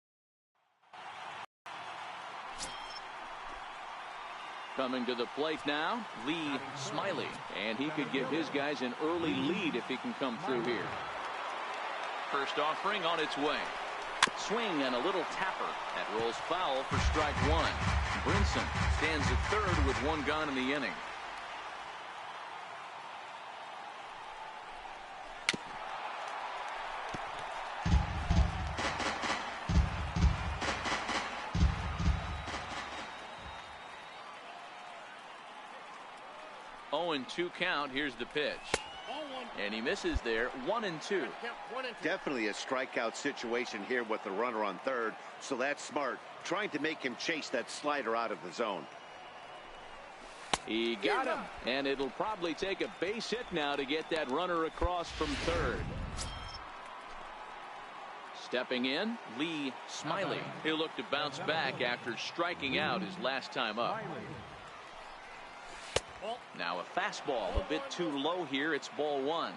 Coming to the plate now, Lee Smiley. And he could give his guys an early lead if he can come through here. First offering on its way. Swing and a little tapper. That rolls foul for strike 1. Brinson stands at third with 1 gone in the inning. Oh, and 2 count. Here's the pitch. And he misses there. 1-2. Definitely a strikeout situation here with the runner on third. So that's smart. Trying to make him chase that slider out of the zone. He got him. And it'll probably take a base hit now to get that runner across from third. Stepping in, Lee Smiley. He'll look to bounce back after striking out his last time up. Now a fastball a bit too low here. It's ball one.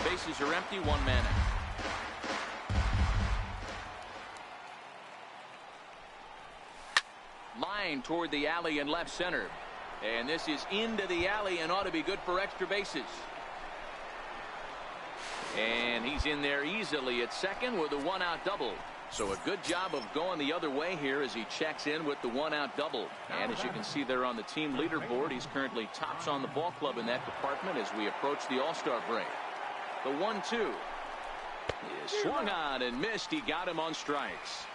Bases are empty, one man out. Line toward the alley in left center. And this is into the alley and ought to be good for extra bases. And he's in there easily at second with a one-out double. So a good job of going the other way here as he checks in with the one-out double. And as you can see there on the team leaderboard, he's currently tops on the ball club in that department as we approach the All-Star break. The 1-2 is swung on and missed. He got him on strikes.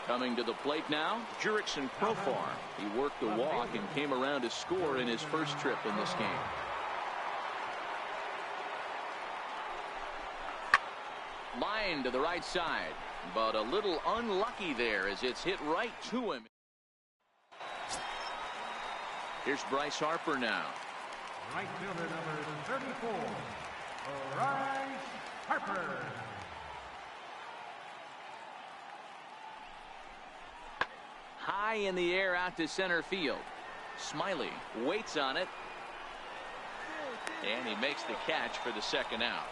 Coming to the plate now, Jurickson Profar. He worked the walk and came around to score in his first trip in this game. Line to the right side, but a little unlucky there as it's hit right to him. Here's Bryce Harper now. Right fielder number 34, Bryce Harper. High in the air out to center field. Smiley waits on it, and he makes the catch for the second out.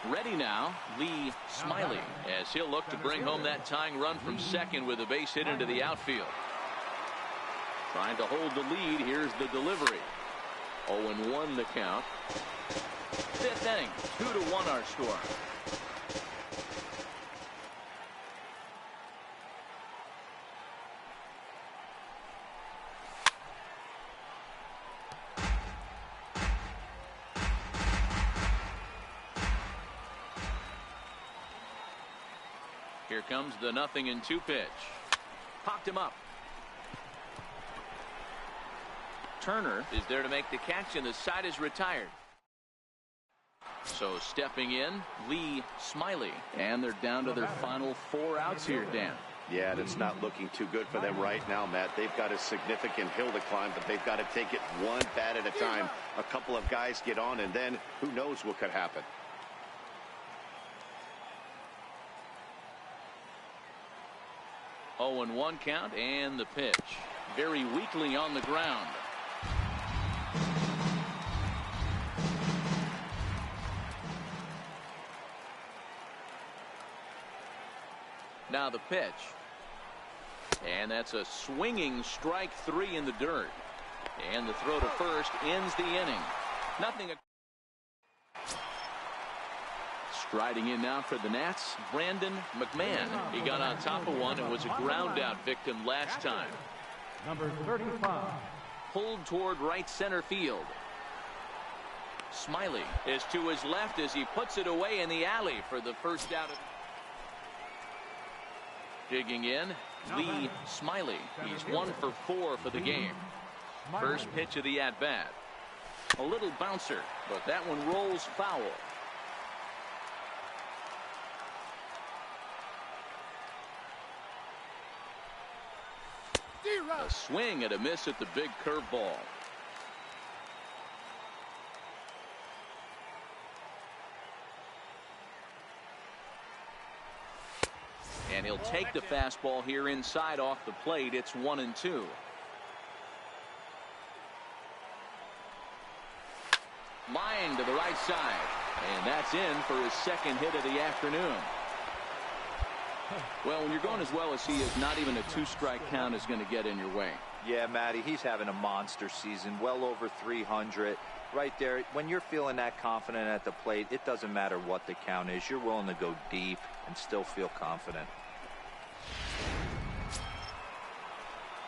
Ready now, Lee Smiley, as he'll look to bring home that tying run from second with a base hit into the outfield. Trying to hold the lead. Here's the delivery. 0-1 the count. Fifth inning, 2-1 our score. Here comes the 0-2 pitch. Popped him up. Turner is there to make the catch, and the side is retired. So stepping in, Lee Smiley, and they're down to their final 4 outs here, Dan. Yeah, and it's not looking too good for them right now, Matt. They've got a significant hill to climb, but they've got to take it one bat at a time. A couple of guys get on, and then who knows what could happen. Oh, 0-1 count, and the pitch. Very weakly on the ground. Now the pitch. And that's a swinging strike 3 in the dirt. And the throw to first ends the inning. Nothing. Striding in now for the Nats, Brandon McMahon. He got on top of one and was a ground out victim last time. Number 35. Pulled toward right center field. Smiley is to his left as he puts it away in the alley for the first out of. Digging in, Lee Smiley. He's 1 for 4 for the game. First pitch of the at-bat. A little bouncer, but that one rolls foul. A swing and a miss at the big curveball. And he'll take the fastball here inside off the plate. It's 1-2. Line to the right side. And that's in for his second hit of the afternoon. Well, when you're going as well as he is, not even a 2-strike count is going to get in your way. Yeah, Matty, he's having a monster season, well over 300. Right there, when you're feeling that confident at the plate, it doesn't matter what the count is. You're willing to go deep and still feel confident.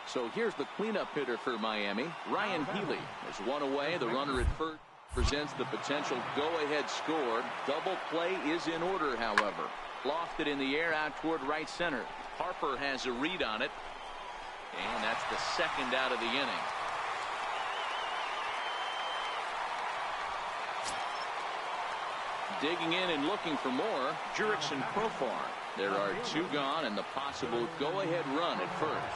So here's the cleanup hitter for Miami. Ryan Healy is one away. The runner at first presents the potential go-ahead score. Double play is in order, however. Lofted in the air out toward right center. Harper has a read on it. And that's the second out of the inning. Digging in and looking for more, Jurickson Profar. There are 2 gone and the possible go-ahead run at first.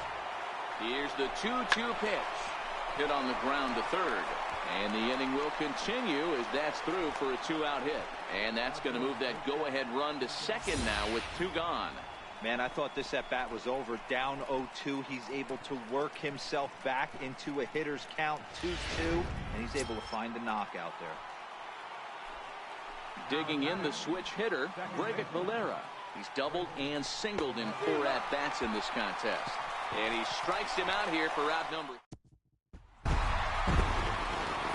Here's the 2-2 pitch. Hit on the ground to third. And the inning will continue as that's through for a 2-out hit. And that's going to move that go-ahead run to second now with 2 gone. Man, I thought this at-bat was over. Down 0-2. He's able to work himself back into a hitter's count, 2-2. And he's able to find a knockout there. Digging in the switch hitter, Breivik Valera. He's doubled and singled in 4 at-bats in this contest. And he strikes him out here for out number.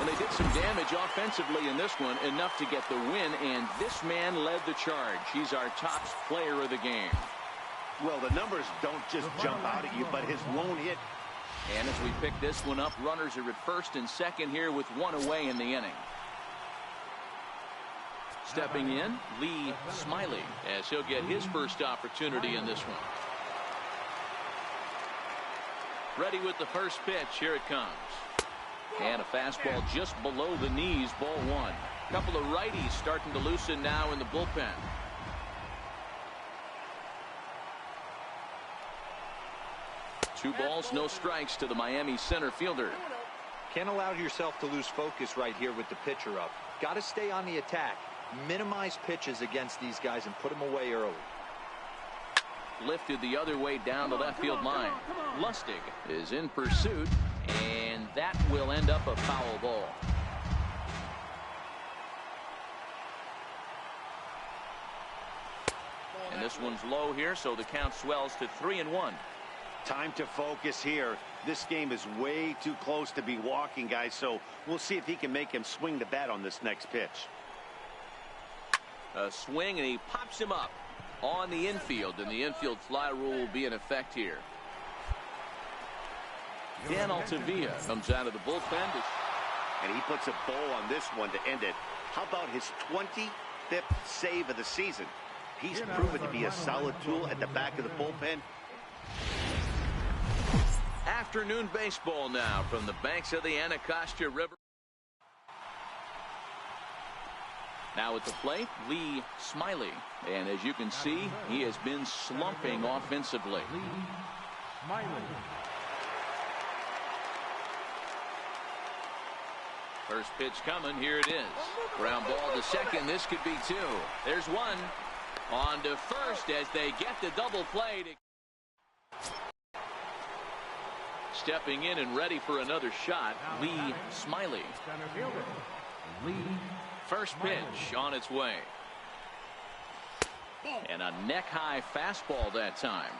And they did some damage offensively in this one, enough to get the win, and this man led the charge. He's our top player of the game. Well, the numbers don't just jump out at you, but his lone hit. And as we pick this one up, runners are at first and second here with 1 away in the inning. Stepping in, Lee Smiley, as he'll get his first opportunity in this one. Ready with the first pitch. Here it comes. And a fastball just below the knees, ball 1. A couple of righties starting to loosen now in the bullpen. Two balls, no strikes to the Miami center fielder. Can't allow yourself to lose focus right here with the pitcher up. Got to stay on the attack. Minimize pitches against these guys and put them away early. Lifted the other way down the left field line. Lustig is in pursuit, and that will end up a foul ball. And this one's low here, so the count swells to 3-1. Time to focus here. This game is way too close to be walking, guys, so we'll see if he can make him swing the bat on this next pitch. A swing, and he pops him up on the infield, and the infield fly rule will be in effect here. Dan Altavilla comes out of the bullpen. And he puts a bow on this one to end it. How about his 25th save of the season? He's proven to be a solid tool at the back of the bullpen. Afternoon baseball now from the banks of the Anacostia River. Now at the plate, Lee Smiley. And as you can see, he has been slumping offensively. First pitch coming. Here it is. Ground ball to second. This could be 2. There's 1. On to first as they get the double play. Stepping in and ready for another shot, Lee Smiley. First pitch on its way. And a neck-high fastball that time.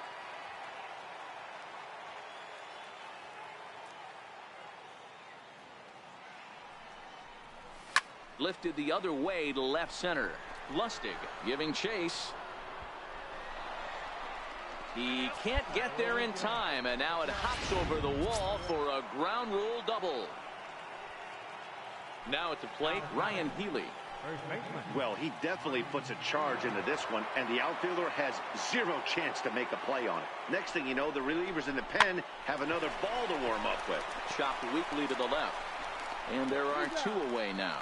Lifted the other way to left center. Lustig giving chase. He can't get there in time, and now it hops over the wall for a ground rule double. Now at the plate, Ryan Healy. Well, he definitely puts a charge into this one, and the outfielder has 0 chance to make a play on it. Next thing you know, the relievers in the pen have another ball to warm up with. Chopped weakly to the left. And there are 2 away now.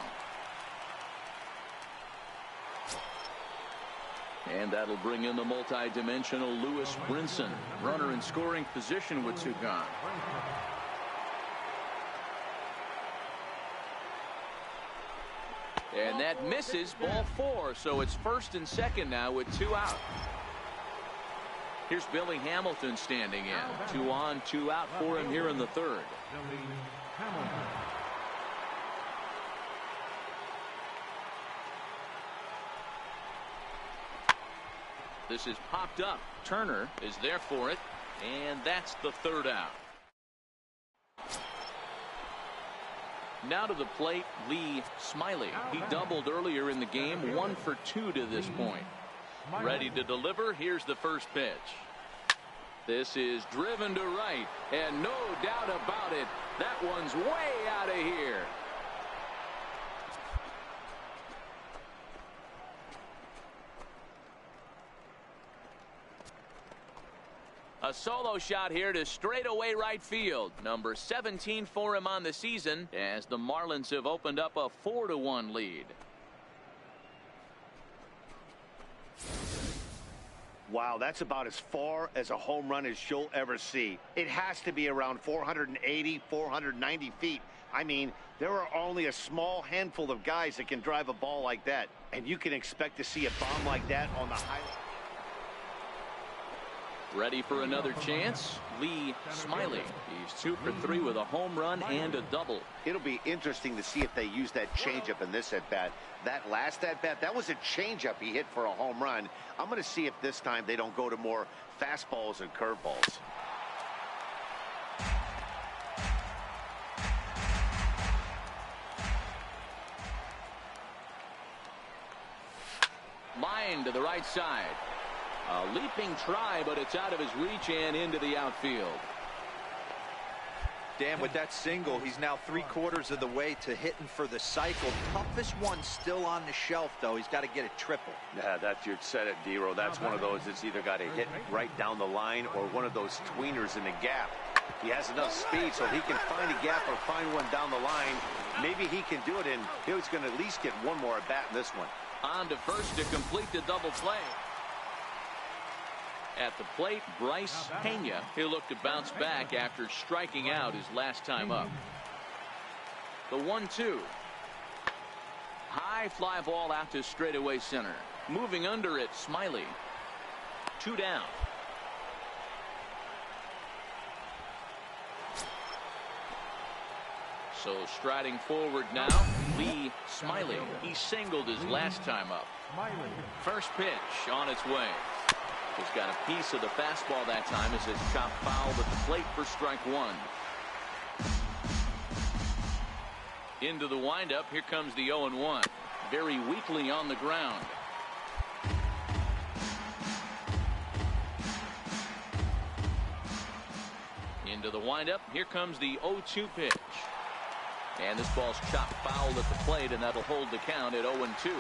And that'll bring in the multi-dimensional Lewis Brinson. Runner in scoring position with 2 gone. And that misses, ball 4. So it's first and second now with 2 out. Here's Billy Hamilton standing in. 2 on, 2 out for him here in the 3rd. This is popped up. Turner is there for it, and that's the 3rd out. Now to the plate, Lee Smiley. He doubled earlier in the game, 1 for 2 to this point. Ready to deliver. Here's the first pitch. This is driven to right, and no doubt about it, that one's way out of here. A solo shot here to straightaway right field. Number 17 for him on the season as the Marlins have opened up a 4-1 lead. Wow, that's about as far as a home run as you'll ever see. It has to be around 480, 490 feet. I mean, there are only a small handful of guys that can drive a ball like that. And you can expect to see a bomb like that on the highlight. Ready for another chance? Lee Smiley. He's 2 for 3 with a home run and a double. It'll be interesting to see if they use that changeup in this at-bat. That last at-bat, that was a changeup he hit for a home run. I'm going to see if this time they don't go to more fastballs and curveballs. Line to the right side. A leaping try, but it's out of his reach and into the outfield. Dan, with that single, he's now 3/4 of the way to hitting for the cycle. Toughest one still on the shelf, though. He's got to get a triple. Yeah, that's, you said it, D-Row. That's one of those that's either got to hit right down the line or one of those tweeners in the gap. He has enough speed so he can find a gap or find one down the line. Maybe he can do it, and he's going to at least get one more at bat in this one. On to first to complete the double play. At the plate, Bryce Pena. He'll look to bounce back after striking out his last time up. The 1-2. High fly ball out to straightaway center. Moving under it, Smiley. 2 down. So striding forward now, Lee Smiley. He singled his last time up. First pitch on its way. He's got a piece of the fastball that time as it's chopped foul at the plate for strike 1. Into the windup. Here comes the 0-1. Very weakly on the ground. Into the windup. Here comes the 0-2 pitch. And this ball's chopped foul at the plate, and that'll hold the count at 0-2.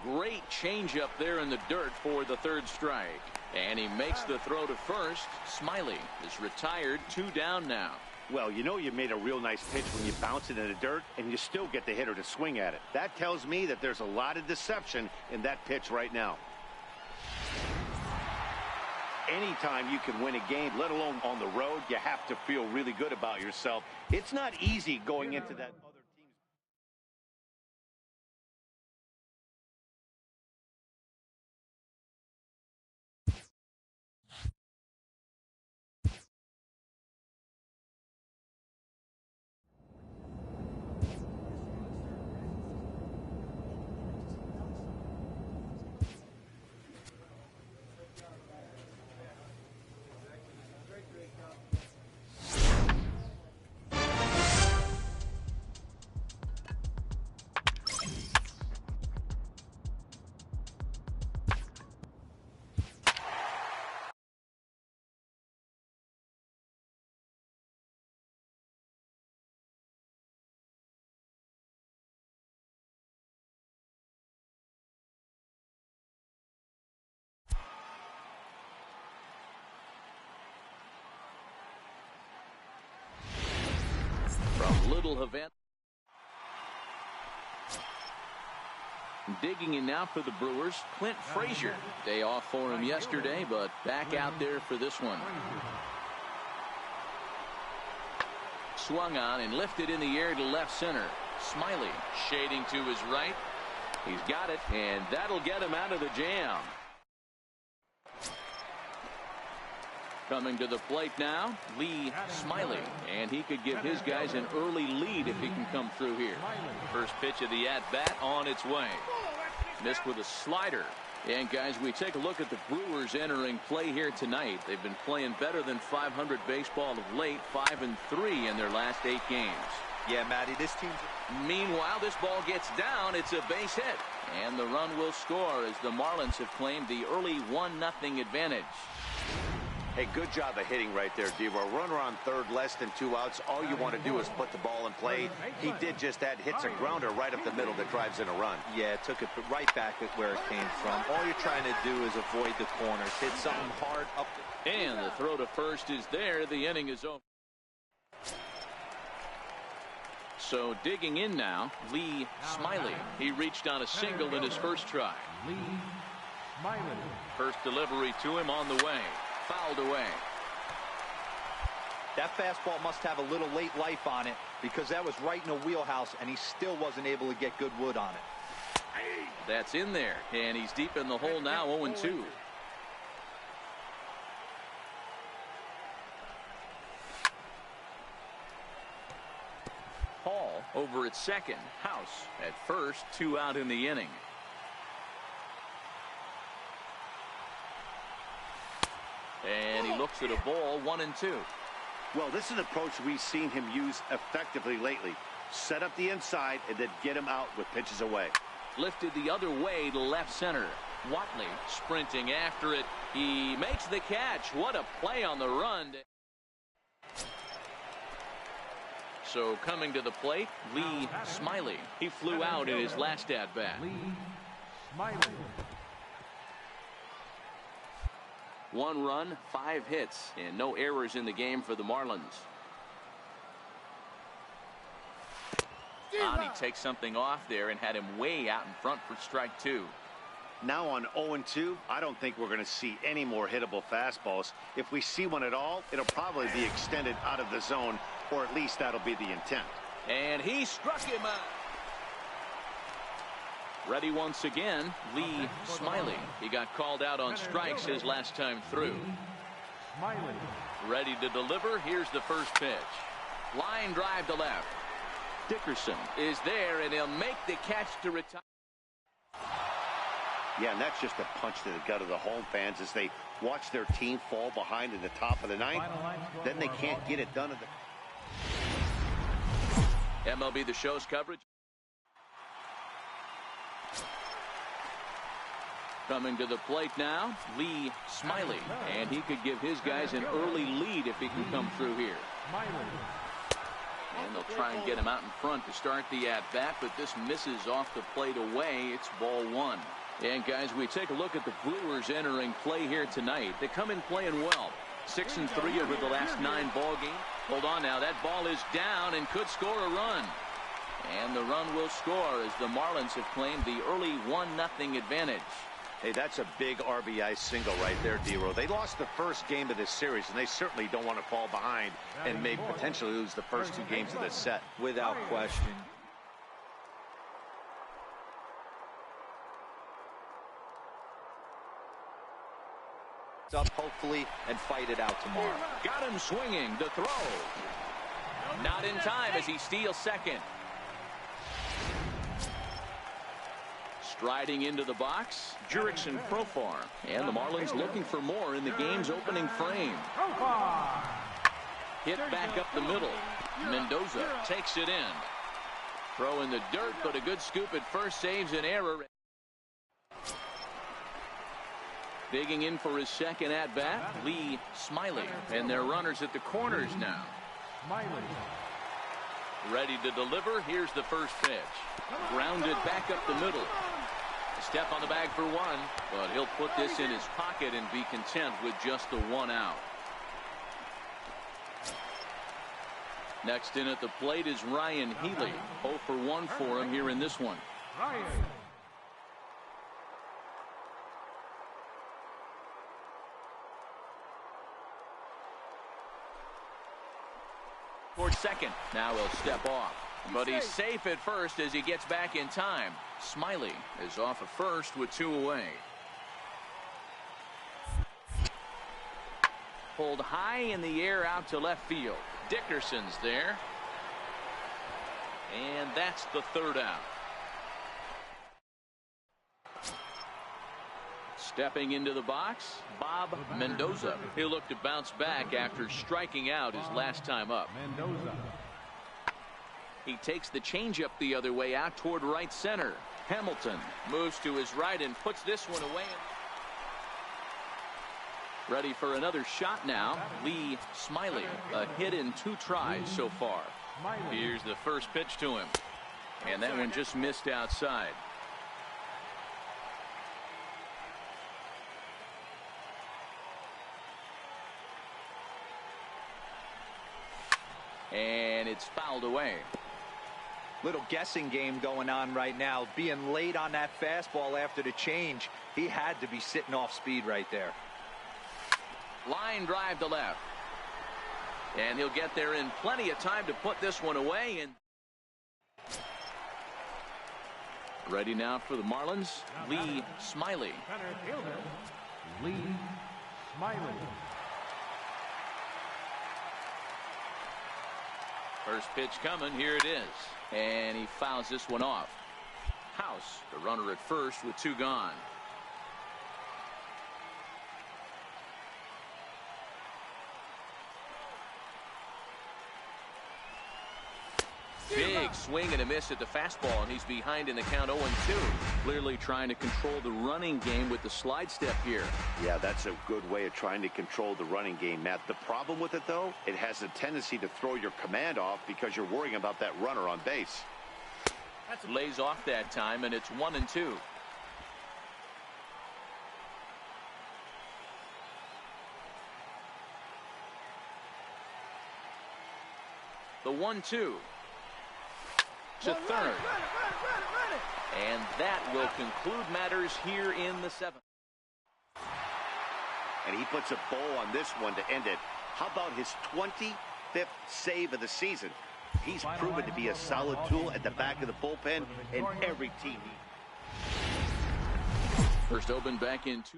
Great changeup there in the dirt for the third strike. And he makes the throw to first. Smiley is retired. 2 down now. Well, you know you made a real nice pitch when you bounce it in the dirt and you still get the hitter to swing at it. That tells me that there's a lot of deception in that pitch right now. Anytime you can win a game, let alone on the road, you have to feel really good about yourself. It's not easy going into that. From Little Havana. Digging in now for the Brewers, Clint Frazier. Day off for him yesterday, but back out there for this one. Swung on and lifted in the air to left center. Smiley shading to his right. He's got it, and that'll get him out of the jam. Coming to the plate now, Lee Smiley, and he could give his guys an early lead if he can come through here. First pitch of the at-bat on its way. Missed with a slider. And guys, we take a look at the Brewers entering play here tonight. They've been playing better than 500 baseball of late, 5-3 in their last 8 games. Yeah, Matty, this team. Meanwhile, this ball gets down. It's a base hit. And the run will score as the Marlins have claimed the early 1-0 advantage. Hey, good job of hitting right there, Devo. Runner on third, less than 2 outs. All you want to do is put the ball in play. He did just that. Hits a grounder right up the middle that drives in a run. Yeah, took it right back at where it came from. All you're trying to do is avoid the corners. Hit something hard up. And the throw to first is there. The inning is over. So digging in now, Lee Smiley. He reached on a single in his first try. Lee Smiley. First delivery to him on the way. Fouled away. That fastball must have a little late life on it, because that was right in a wheelhouse, and he still wasn't able to get good wood on it. That's in there, and he's deep in the hole now, 0-2. Hall over at second. House at first. 2 out in the inning. And he looks at a ball, 1-2. Well, this is an approach we've seen him use effectively lately. Set up the inside and then get him out with pitches away. Lifted the other way to left center. Watley sprinting after it. He makes the catch. What a play on the run. So coming to the plate, Lee Smiley. He flew out in his last at-bat. Lee Smiley. 1 run, 5 hits, and no errors in the game for the Marlins. He takes something off there and had him way out in front for strike 2. Now on 0-2, I don't think we're going to see any more hittable fastballs. If we see one at all, it'll probably be extended out of the zone, or at least that'll be the intent. And he struck him out. Ready once again, Lee Smiley. He got called out on strikes his last time through. Smiley. Ready to deliver. Here's the first pitch. Line drive to left. Dickerson is there, and he'll make the catch to retire. Yeah, and that's just a punch to the gut of the home fans as they watch their team fall behind in the top of the ninth. Then they can't get it done at the MLB The Show's coverage. Coming to the plate now, Lee Smiley. And he could give his guys an early lead if he can come through here. And they'll try and get him out in front to start the at-bat, but this misses off the plate away. It's ball 1. And guys, we take a look at the Brewers entering play here tonight. They come in playing well. 6-3 over the last 9 ball games. Hold on now, that ball is down and could score a run. And the run will score as the Marlins have claimed the early 1-0 advantage. Hey, that's a big RBI single right there, D-Row. They lost the first game of this series, and they certainly don't want to fall behind and may potentially lose the first 2 games of this set. Without question. Up hopefully and fight it out tomorrow. Got him swinging. The throw. Not in time as he steals second. Striding into the box, Jurickson Profar. And the Marlins looking for more in the game's opening frame. Hit back up the middle. Mendoza takes it in. Throw in the dirt, but a good scoop at first saves an error. Digging in for his second at-bat, Lee Smiley. And their runners at the corners now. Ready to deliver. Here's the first pitch. Grounded back up the middle. A step on the bag for 1, but he'll put this in his pocket and be content with just the 1 out. Next in at the plate is Ryan Healy. 0 for 1 for him here in this one. Towards second. Now he'll step off. But he's safe at first as he gets back in time. Smiley is off at first with 2 away. Pulled high in the air out to left field. Dickerson's there. And that's the 3rd out. Stepping into the box, Bob Mendoza. He'll look to bounce back after striking out his last time up. He takes the changeup the other way out toward right center. Hamilton moves to his right and puts this one away. Ready for another shot now, Lee Smiley. A hit in 2 tries so far. Here's the first pitch to him. And that one just missed outside. And it's fouled away. Little guessing game going on right now. Being late on that fastball after the change, he had to be sitting off speed right there. Line drive to left. And he'll get there in plenty of time to put this one away. And ready now for the Marlins, Lee Smiley. Center fielder, Lee Smiley. First pitch coming. Here it is. And he fouls this one off. House, the runner at first with 2 gone. Big swing and a miss at the fastball, and he's behind in the count 0-2. Clearly trying to control the running game with the slide step here. Yeah, that's a good way of trying to control the running game, Matt. The problem with it, though, it has a tendency to throw your command off because you're worrying about that runner on base. Lays off that time, and it's 1-2. The 1-2. To third. And that will conclude matters here in the 7th. And he puts a bow on this one to end it. How about his 25th save of the season? He's proven to be a solid tool at the back of the bullpen in every team. First open back in 2.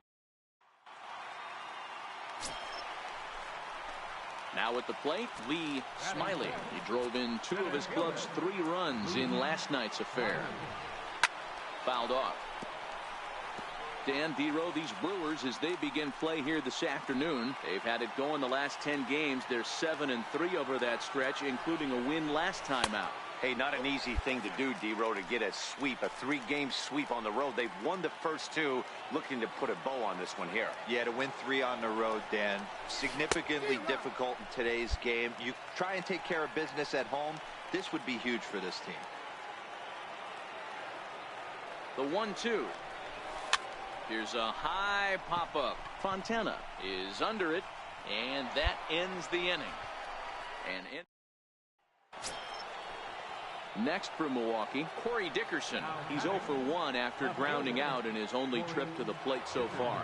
Now at the plate, Lee Smiley. He drove in 2 of his club's 3 runs in last night's affair. Fouled off. Dan Dero, these Brewers, as they begin play here this afternoon, they've had it going the last 10 games. They're 7-3 over that stretch, including a win last time out. Hey, not an easy thing to do, Dero, to get a sweep, a 3-game sweep on the road. They've won the first 2, looking to put a bow on this one here. Yeah, to win 3 on the road, Dan, significantly difficult in today's game. You try and take care of business at home. This would be huge for this team. The 1-2. Here's a high pop-up. Fontana is under it, and that ends the inning. Next for Milwaukee, Corey Dickerson. He's 0 for 1 after grounding out in his only trip to the plate so far.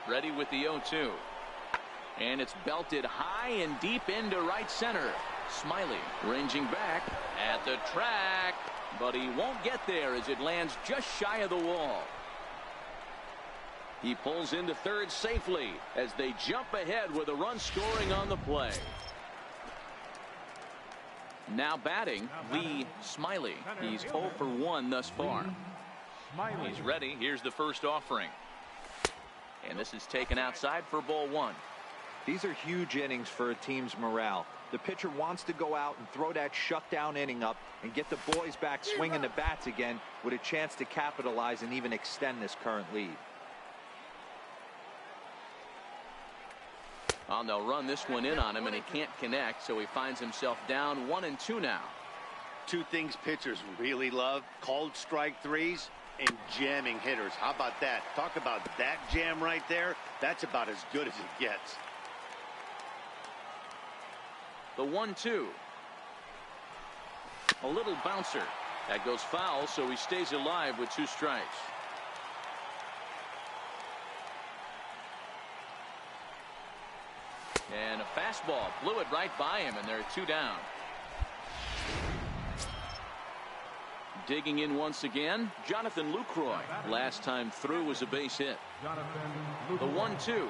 Ready with the 0-2. And it's belted high and deep into right center. Smiley ranging back at the track, but he won't get there as it lands just shy of the wall. He pulls into third safely as they jump ahead with a run scoring on the play. Now batting, Lee Smiley. He's 0 for 1 thus far. He's ready. Here's the first offering. And this is taken outside for ball 1. These are huge innings for a team's morale. The pitcher wants to go out and throw that shutdown inning up and get the boys back swinging the bats again with a chance to capitalize and even extend this current lead. Oh, they'll run this one in on him, and he can't connect, so he finds himself down 1-2 now. 2 things pitchers really love: called strike 3s and jamming hitters. How about that? Talk about that jam right there. That's about as good as it gets. The 1-2. A little bouncer. That goes foul, so he stays alive with 2 strikes. And a fastball blew it right by him, and there are 2 down. Digging in once again, Jonathan Lucroy. Last time through was a base hit. The 1-2.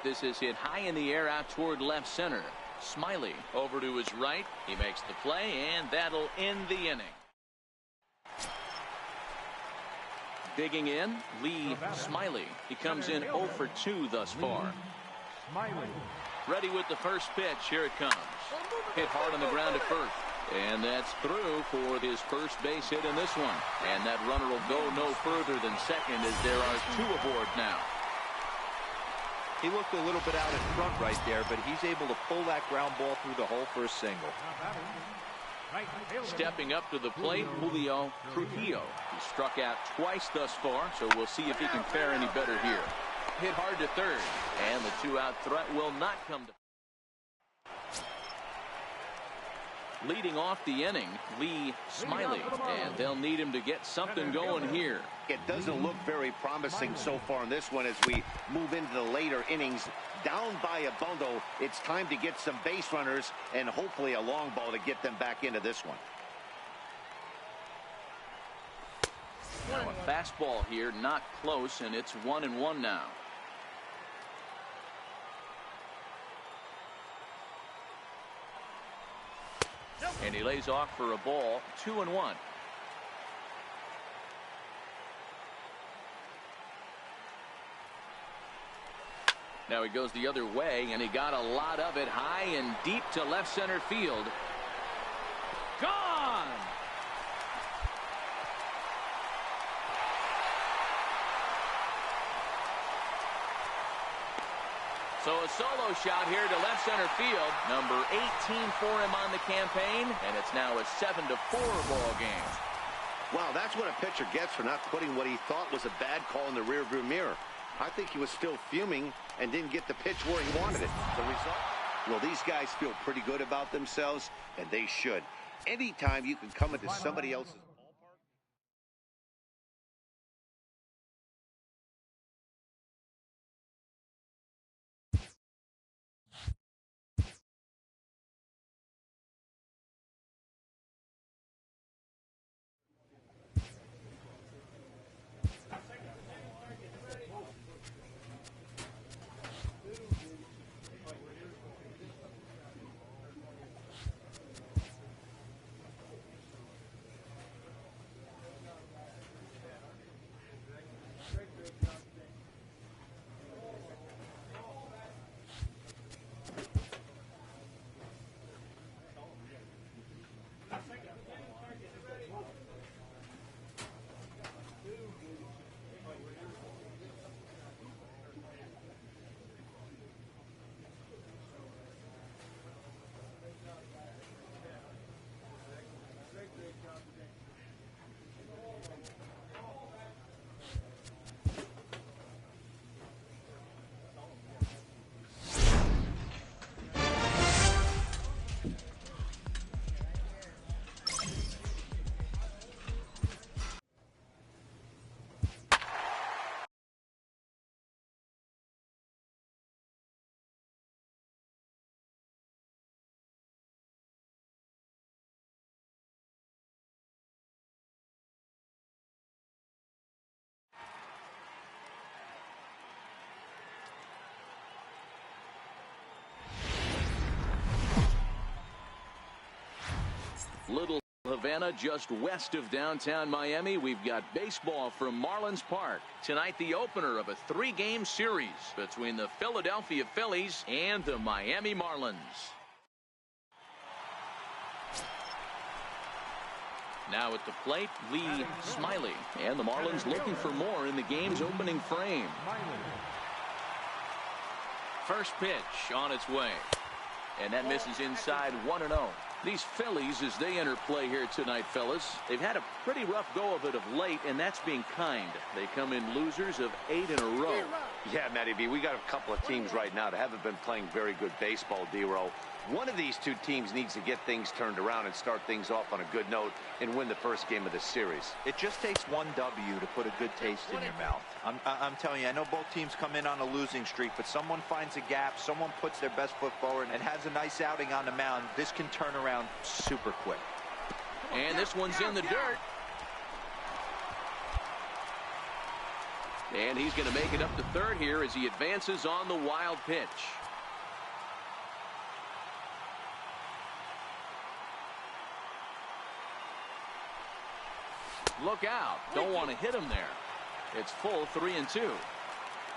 This is hit high in the air out toward left center. Smiley over to his right. He makes the play, and that'll end the inning. Digging in, Lee Smiley. He comes in 0 for 2 thus far. Ready with the first pitch. Here it comes. Hit hard on the ground at first. And that's through for his first base hit in this one. And that runner will go no further than second as there are 2 aboard now. He looked a little bit out in front right there, but he's able to pull that ground ball through the hole for a single. Stepping up to the plate, Julio Trujillo. He struck out twice thus far, so we'll see if he can fare any better here. Hit hard to third, and the 2-out threat will not come to. Leading off the inning, Lee Smiley, and they'll need him to get something going here. It doesn't look very promising so far in this one as we move into the later innings. Down by a bundle, it's time to get some base runners and hopefully a long ball to get them back into this one. Now a fastball here, not close, and it's 1-1 now. And he lays off for a ball, 2-1. Now he goes the other way, and he got a lot of it high and deep to left center field. Gone! So a solo shot here to left center field. Number 18 for him on the campaign, and it's now a 7-4 ball game. Wow, that's what a pitcher gets for not putting what he thought was a bad call in the rearview mirror. I think he was still fuming and didn't get the pitch where he wanted it. The result? Well, these guys feel pretty good about themselves, and they should. Anytime you can come into somebody else's Little Havana, just west of downtown Miami. We've got baseball from Marlins Park. Tonight, the opener of a 3-game series between the Philadelphia Phillies and the Miami Marlins. Now at the plate, Lee Smiley. And the Marlins looking for more in the game's opening frame. First pitch on its way. And that misses inside 1-0. These Phillies, as they enter play here tonight, fellas, they've had a pretty rough go of it of late, and that's being kind. They come in losers of 8 in a row. Yeah, Matty B, we got a couple of teams right now that haven't been playing very good baseball, D-Row. One of these two teams needs to get things turned around and start things off on a good note and win the first game of this series. It just takes one W to put a good taste in your mouth. I'm telling you, I know both teams come in on a losing streak, but someone finds a gap, someone puts their best foot forward and has a nice outing on the mound. This can turn around super quick. And this one's in the dirt. And he's going to make it up to third here as he advances on the wild pitch. Look out. Don't want to hit him there. It's full 3-2.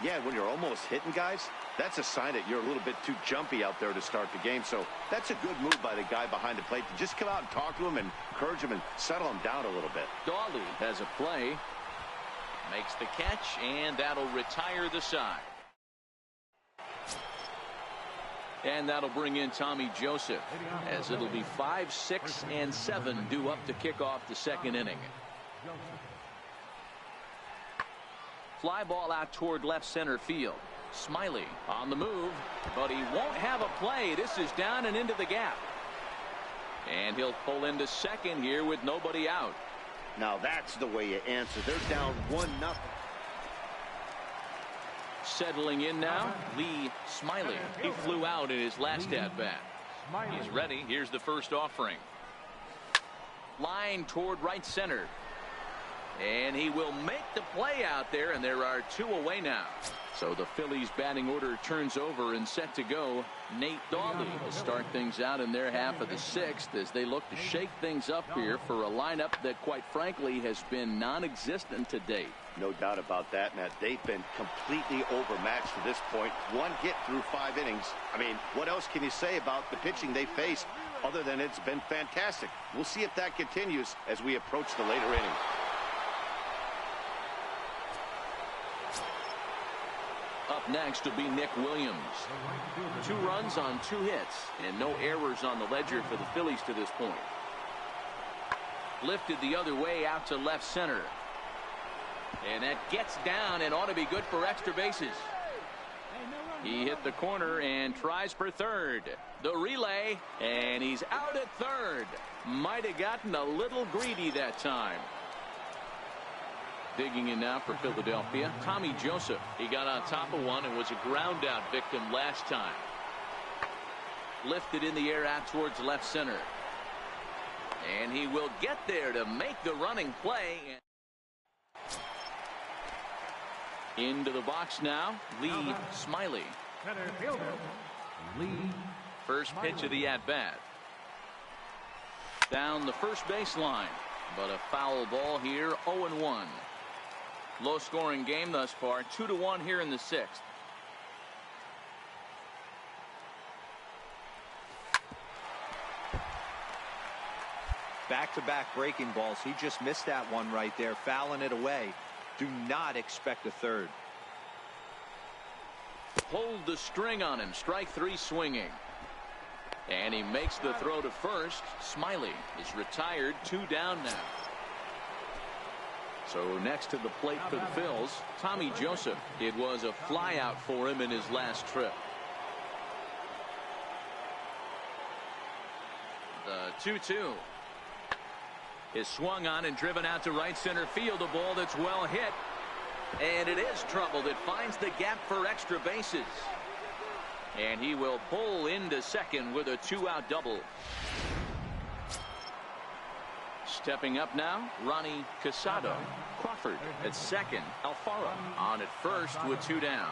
Yeah, when you're almost hitting guys, that's a sign that you're a little bit too jumpy out there to start the game. So that's a good move by the guy behind the plate to just come out and talk to him and encourage him and settle him down a little bit. Dawley has a play. Makes the catch, and that'll retire the side. And that'll bring in Tommy Joseph, as it'll be 5, 6, and 7 due up to kick off the second inning. Fly ball out toward left center field. Smiley on the move, but he won't have a play. This is down and into the gap. And he'll pull into second here with nobody out. Now that's the way you answer. They're down 1-0. Settling in now, Lee Smiley. He flew out in his last at-bat. He's ready. Here's the first offering. Line toward right center. And he will make the play out there, and there are 2 away now. So the Phillies batting order turns over and set to go. Nate Dawley will start things out in their half of the 6th as they look to shake things up here for a lineup that, quite frankly, has been non-existent to date. No doubt about that, Matt. They've been completely overmatched to this point. 1 hit through 5 innings. I mean, what else can you say about the pitching they faced other than it's been fantastic? We'll see if that continues as we approach the later innings. Up next will be Nick Williams. 2 runs on 2 hits and no errors on the ledger for the Phillies to this point. Lifted the other way out to left center. And that gets down and ought to be good for extra bases. He hit the corner and tries for third. The relay, and he's out at third. Might have gotten a little greedy that time. Digging in now for Philadelphia, Tommy Joseph. He got on top of one and was a ground out victim last time. Lifted in the air out towards left center. And he will get there to make the running play. Into the box now, Lee Smiley. Center fielder, Lee. First pitch of the at-bat. Down the first base line, but a foul ball here, 0-1. Low-scoring game thus far, 2-1 here in the 6th. Back-to-back breaking balls. He just missed that one right there, fouling it away. Do not expect a third. Pulled the string on him. Strike 3 swinging. And he makes the throw to first. Smiley is retired. 2 down now. So next to the plate for the Phils, Tommy Joseph. It was a flyout for him in his last trip. The 2-2 is swung on and driven out to right center field. A ball that's well hit. And it is troubled. It finds the gap for extra bases. And he will pull into second with a 2-out double. Stepping up now, Ronnie Casado. Crawford at second. Alfaro on at first with 2 down.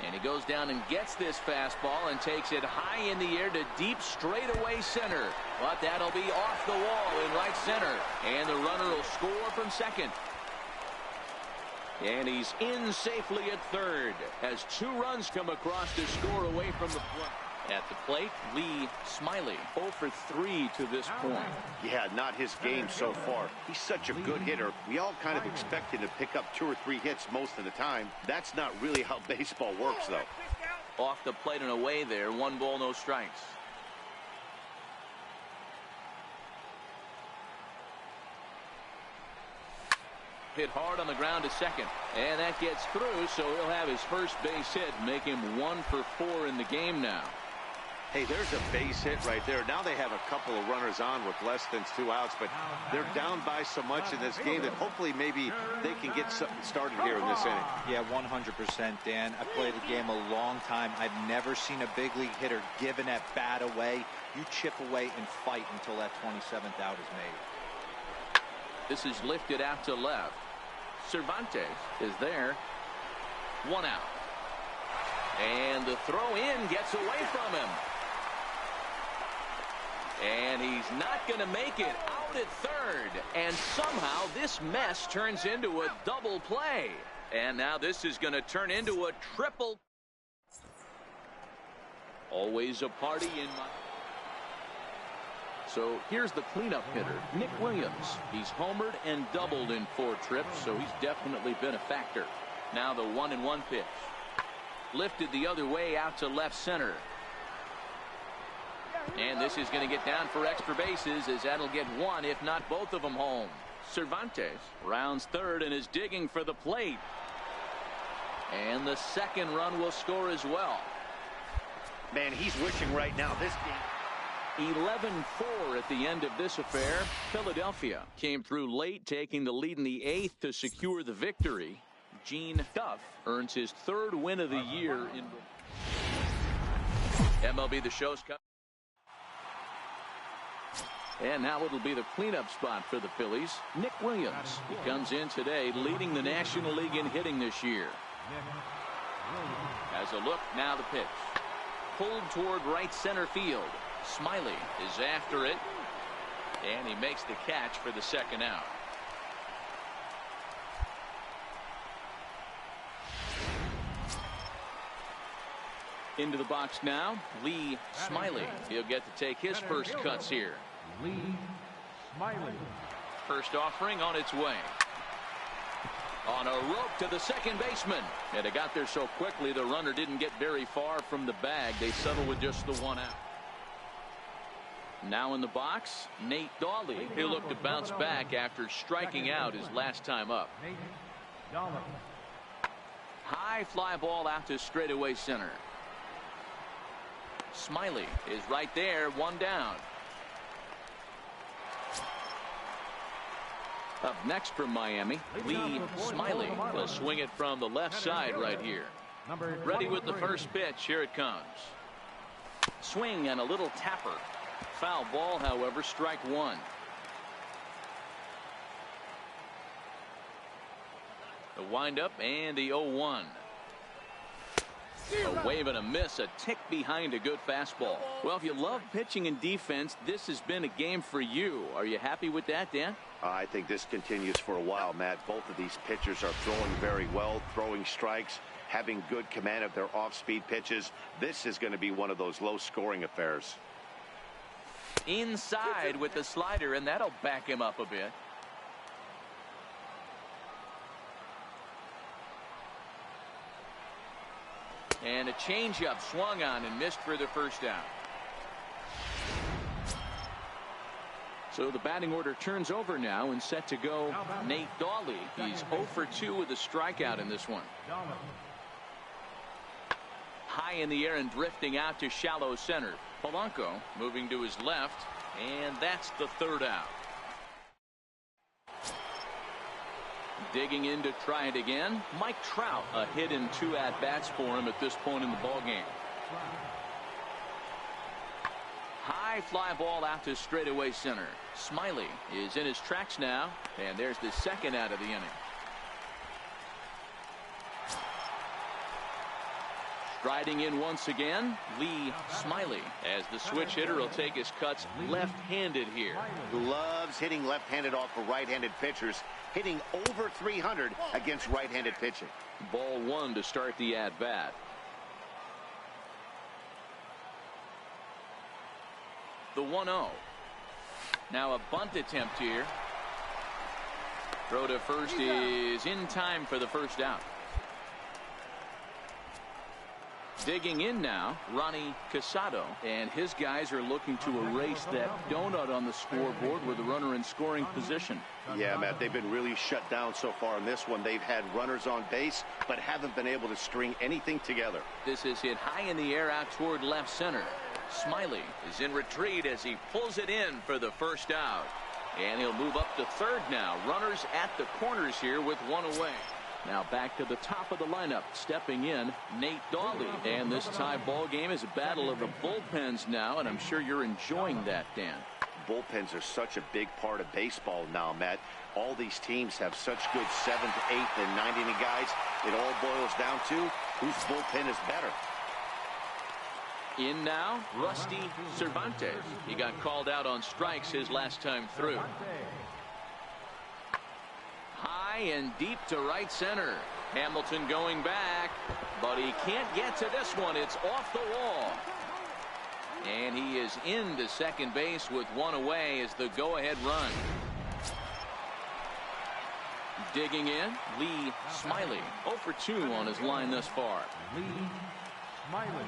And he goes down and gets this fastball and takes it high in the air to deep straightaway center. But that'll be off the wall in right center. And the runner will score from second. And he's in safely at third as 2 runs come across to score away from the plate. At the plate, Lee Smiley, 0 for 3 to this point. Yeah, not his game so far. He's such a good hitter. We all kind of expect him to pick up 2 or 3 hits most of the time. That's not really how baseball works, though. Off the plate and away there. 1 ball, no strikes. Hit hard on the ground to second. And that gets through, so he'll have his first base hit, make him 1 for 4 in the game now. Hey, there's a base hit right there. Now they have a couple of runners on with less than 2 outs, but they're down by so much in this game that hopefully maybe they can get something started here in this inning. Yeah, 100%, Dan. I played the game a long time. I've never seen a big league hitter give an at-bat away. You chip away and fight until that 27th out is made. This is lifted out to left. Cervantes is there. 1 out. And the throw in gets away from him. And he's not going to make it out at third. And somehow this mess turns into a double play. And now this is going to turn into a triple. Always a party in my... So here's the cleanup hitter, Nick Williams. He's homered and doubled in 4 trips, so he's definitely been a factor. Now the 1-1 pitch. Lifted the other way out to left center. And this is going to get down for extra bases as that'll get 1, if not both of them home. Cervantes rounds third and is digging for the plate. And the second run will score as well. Man, he's wishing right now this game. 11-4 at the end of this affair. Philadelphia came through late, taking the lead in the 8th to secure the victory. Gene Duff earns his 3rd win of the year in MLB The Show's Cup. And now it'll be the cleanup spot for the Phillies. Nick Williams. He comes in today leading the National League in hitting this year. As a look, now the pitch. Pulled toward right center field. Smiley is after it. And he makes the catch for the 2nd out. Into the box now, Lee Smiley. He'll get to take his first cuts here. Lee Smiley. First offering on its way. On a rope to the second baseman. And it got there so quickly the runner didn't get very far from the bag. They settle with just the 1 out. Now in the box, Nate Dawley. He'll look to bounce back after striking out his last time up. High fly ball out to straightaway center. Smiley is right there, 1 down. Up next from Miami, Lee Smiley. He'll swing it from the left side right here. Ready with the first pitch. Here it comes. Swing and a little tapper. Foul ball, however, strike 1. The windup and the 0-1. A wave and a miss, a tick behind a good fastball. Well, if you love pitching and defense, this has been a game for you. Are you happy with that, Dan? I think this continues for a while, Matt. Both of these pitchers are throwing very well, throwing strikes, having good command of their off-speed pitches. This is going to be one of those low-scoring affairs. Inside with the slider, and that'll back him up a bit. And a changeup swung on and missed for the 1st out. So the batting order turns over now and set to go Nate Dawley. He's 0 for 2 with a strikeout in this one. High in the air and drifting out to shallow center. Polanco moving to his left, and that's the 3rd out. Digging in to try it again. Mike Trout, a hit in 2 at-bats for him at this point in the ballgame. High fly ball out to straightaway center. Smiley is in his tracks now, and there's the 2nd out of the inning. Striding in once again, Lee Smiley, as the switch hitter will take his cuts left-handed here. Loves hitting left-handed off of right-handed pitchers, hitting over 300 against right-handed pitching. Ball 1 to start the at-bat. The 1-0. Now a bunt attempt here. Throw to first is in time for the 1st out. Digging in now, Ronnie Casado, and his guys are looking to erase that donut on the scoreboard with the runner in scoring position. Yeah, Matt, they've been really shut down so far in this one. They've had runners on base, but haven't been able to string anything together. This is hit high in the air out toward left center. Smiley is in retreat as he pulls it in for the 1st out. And he'll move up to 3rd now. Runners at the corners here with 1 away. Now back to the top of the lineup, stepping in, Nate Dawley. And this tie ball game is a battle of the bullpens now, and I'm sure you're enjoying that, Dan. Bullpens are such a big part of baseball now, Matt. All these teams have such good 7th, 8th, and 9th inning guys. It all boils down to whose bullpen is better. In now, Rusty Cervantes. He got called out on strikes his last time through. High and deep to right center. Hamilton going back, but he can't get to this one. It's off the wall. And he is into second base with 1 away as the go-ahead run. Digging in, Lee Smiley. 0 for 2 on his line thus far. Lee Smiley.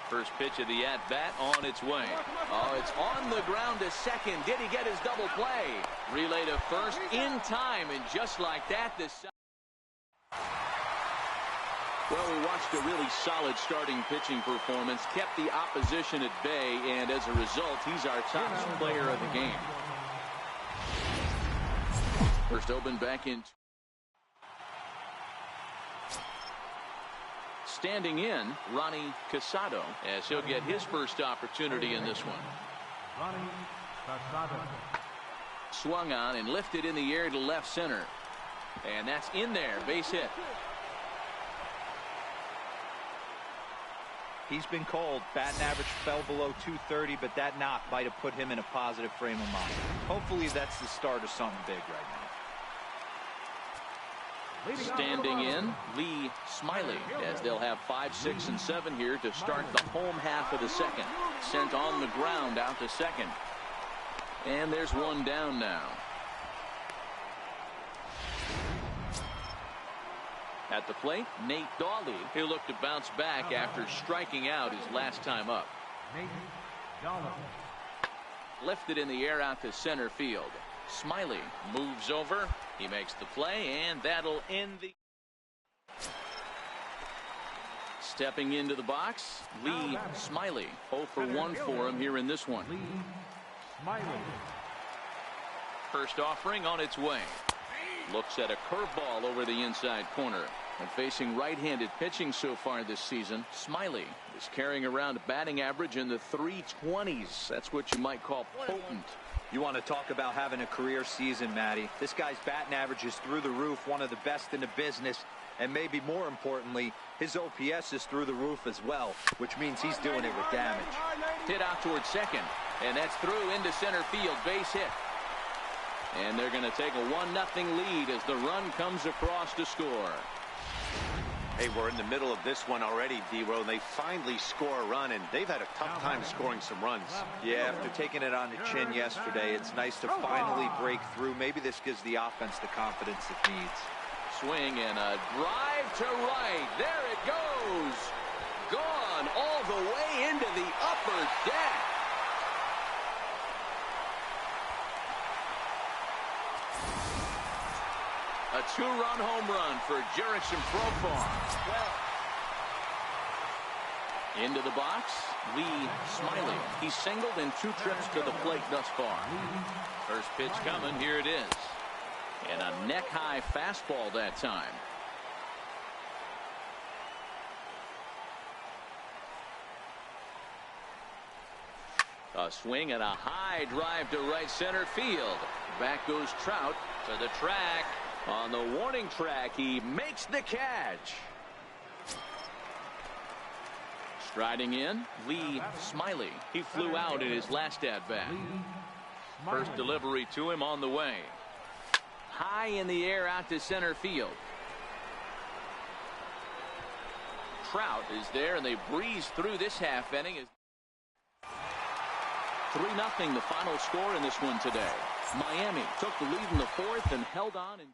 First pitch of the at-bat on its way. Oh, it's on the ground to second. Did he get his double play? Relay to first in time, and just like that, this Well, we watched a really solid starting pitching performance, kept the opposition at bay, and as a result, he's our top player of the game. First open back in. Standing in, Ronnie Casado, as he'll get his first opportunity in this one. Ronnie Casado. Swung on and lifted in the air to left center. And that's in there, base hit. He's been cold. Batting average fell below 230, but that knock might have put him in a positive frame of mind. Hopefully that's the start of something big right now. Standing in, Lee Smiley, as they'll have 5, 6, and 7 here to start the home half of the second. Sent on the ground out to second. And there's one down now. At the plate, Nate Dawley. He'll look to bounce back after striking out his last time up. Nate Dawley. Lifted in the air out to center field. Smiley moves over. He makes the play, and that'll end the. Stepping into the box, Lee Smiley. 0 for 1 for him here in this one. Lee Smiley. First offering on its way. Looks at a curveball over the inside corner. And facing right-handed pitching so far this season, Smiley is carrying around a batting average in the 320s. That's what you might call potent. You want to talk about having a career season, Matty. This guy's batting average is through the roof, one of the best in the business. And maybe more importantly, his OPS is through the roof as well, which means he's doing it with damage. Hit out towards second, and that's through into center field, base hit. And they're going to take a 1-0 lead as the run comes across to score. Hey, we're in the middle of this one already, D-Row, and they finally score a run, and they've had a tough time scoring some runs. Yeah, after taking it on the chin yesterday, it's nice to finally break through. Maybe this gives the offense the confidence it needs. Swing and a drive to right. There it goes. Gone all the way into the upper deck. A 2-run home run for Jerickson Profar. Well, into the box, Lee Smiley. He's singled in 2 trips to the plate thus far. First pitch coming. Here it is. And a neck-high fastball that time. A swing and a high drive to right center field. Back goes Trout to the track. On the warning track, he makes the catch. Striding in, Lee Smiley. He flew out in his last at-bat. First delivery to him on the way. High in the air out to center field. Trout is there, and they breeze through this half inning. 3-0 the final score in this one today. Miami took the lead in the 4th and held on until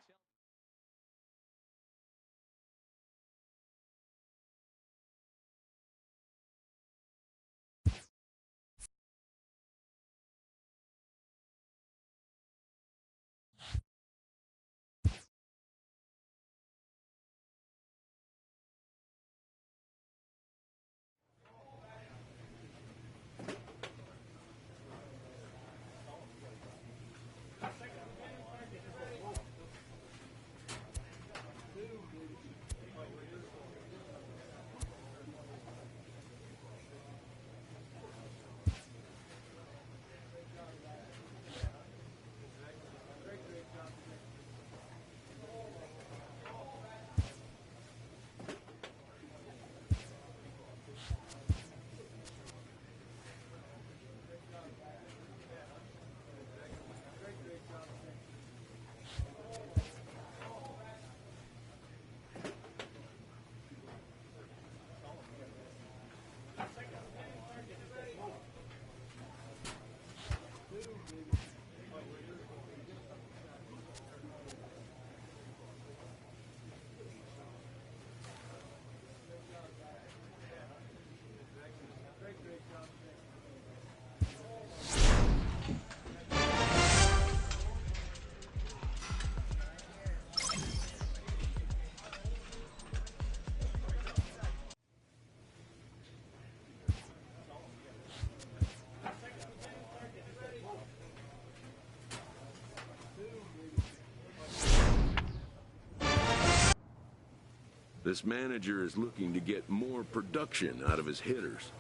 This manager is looking to get more production out of his hitters.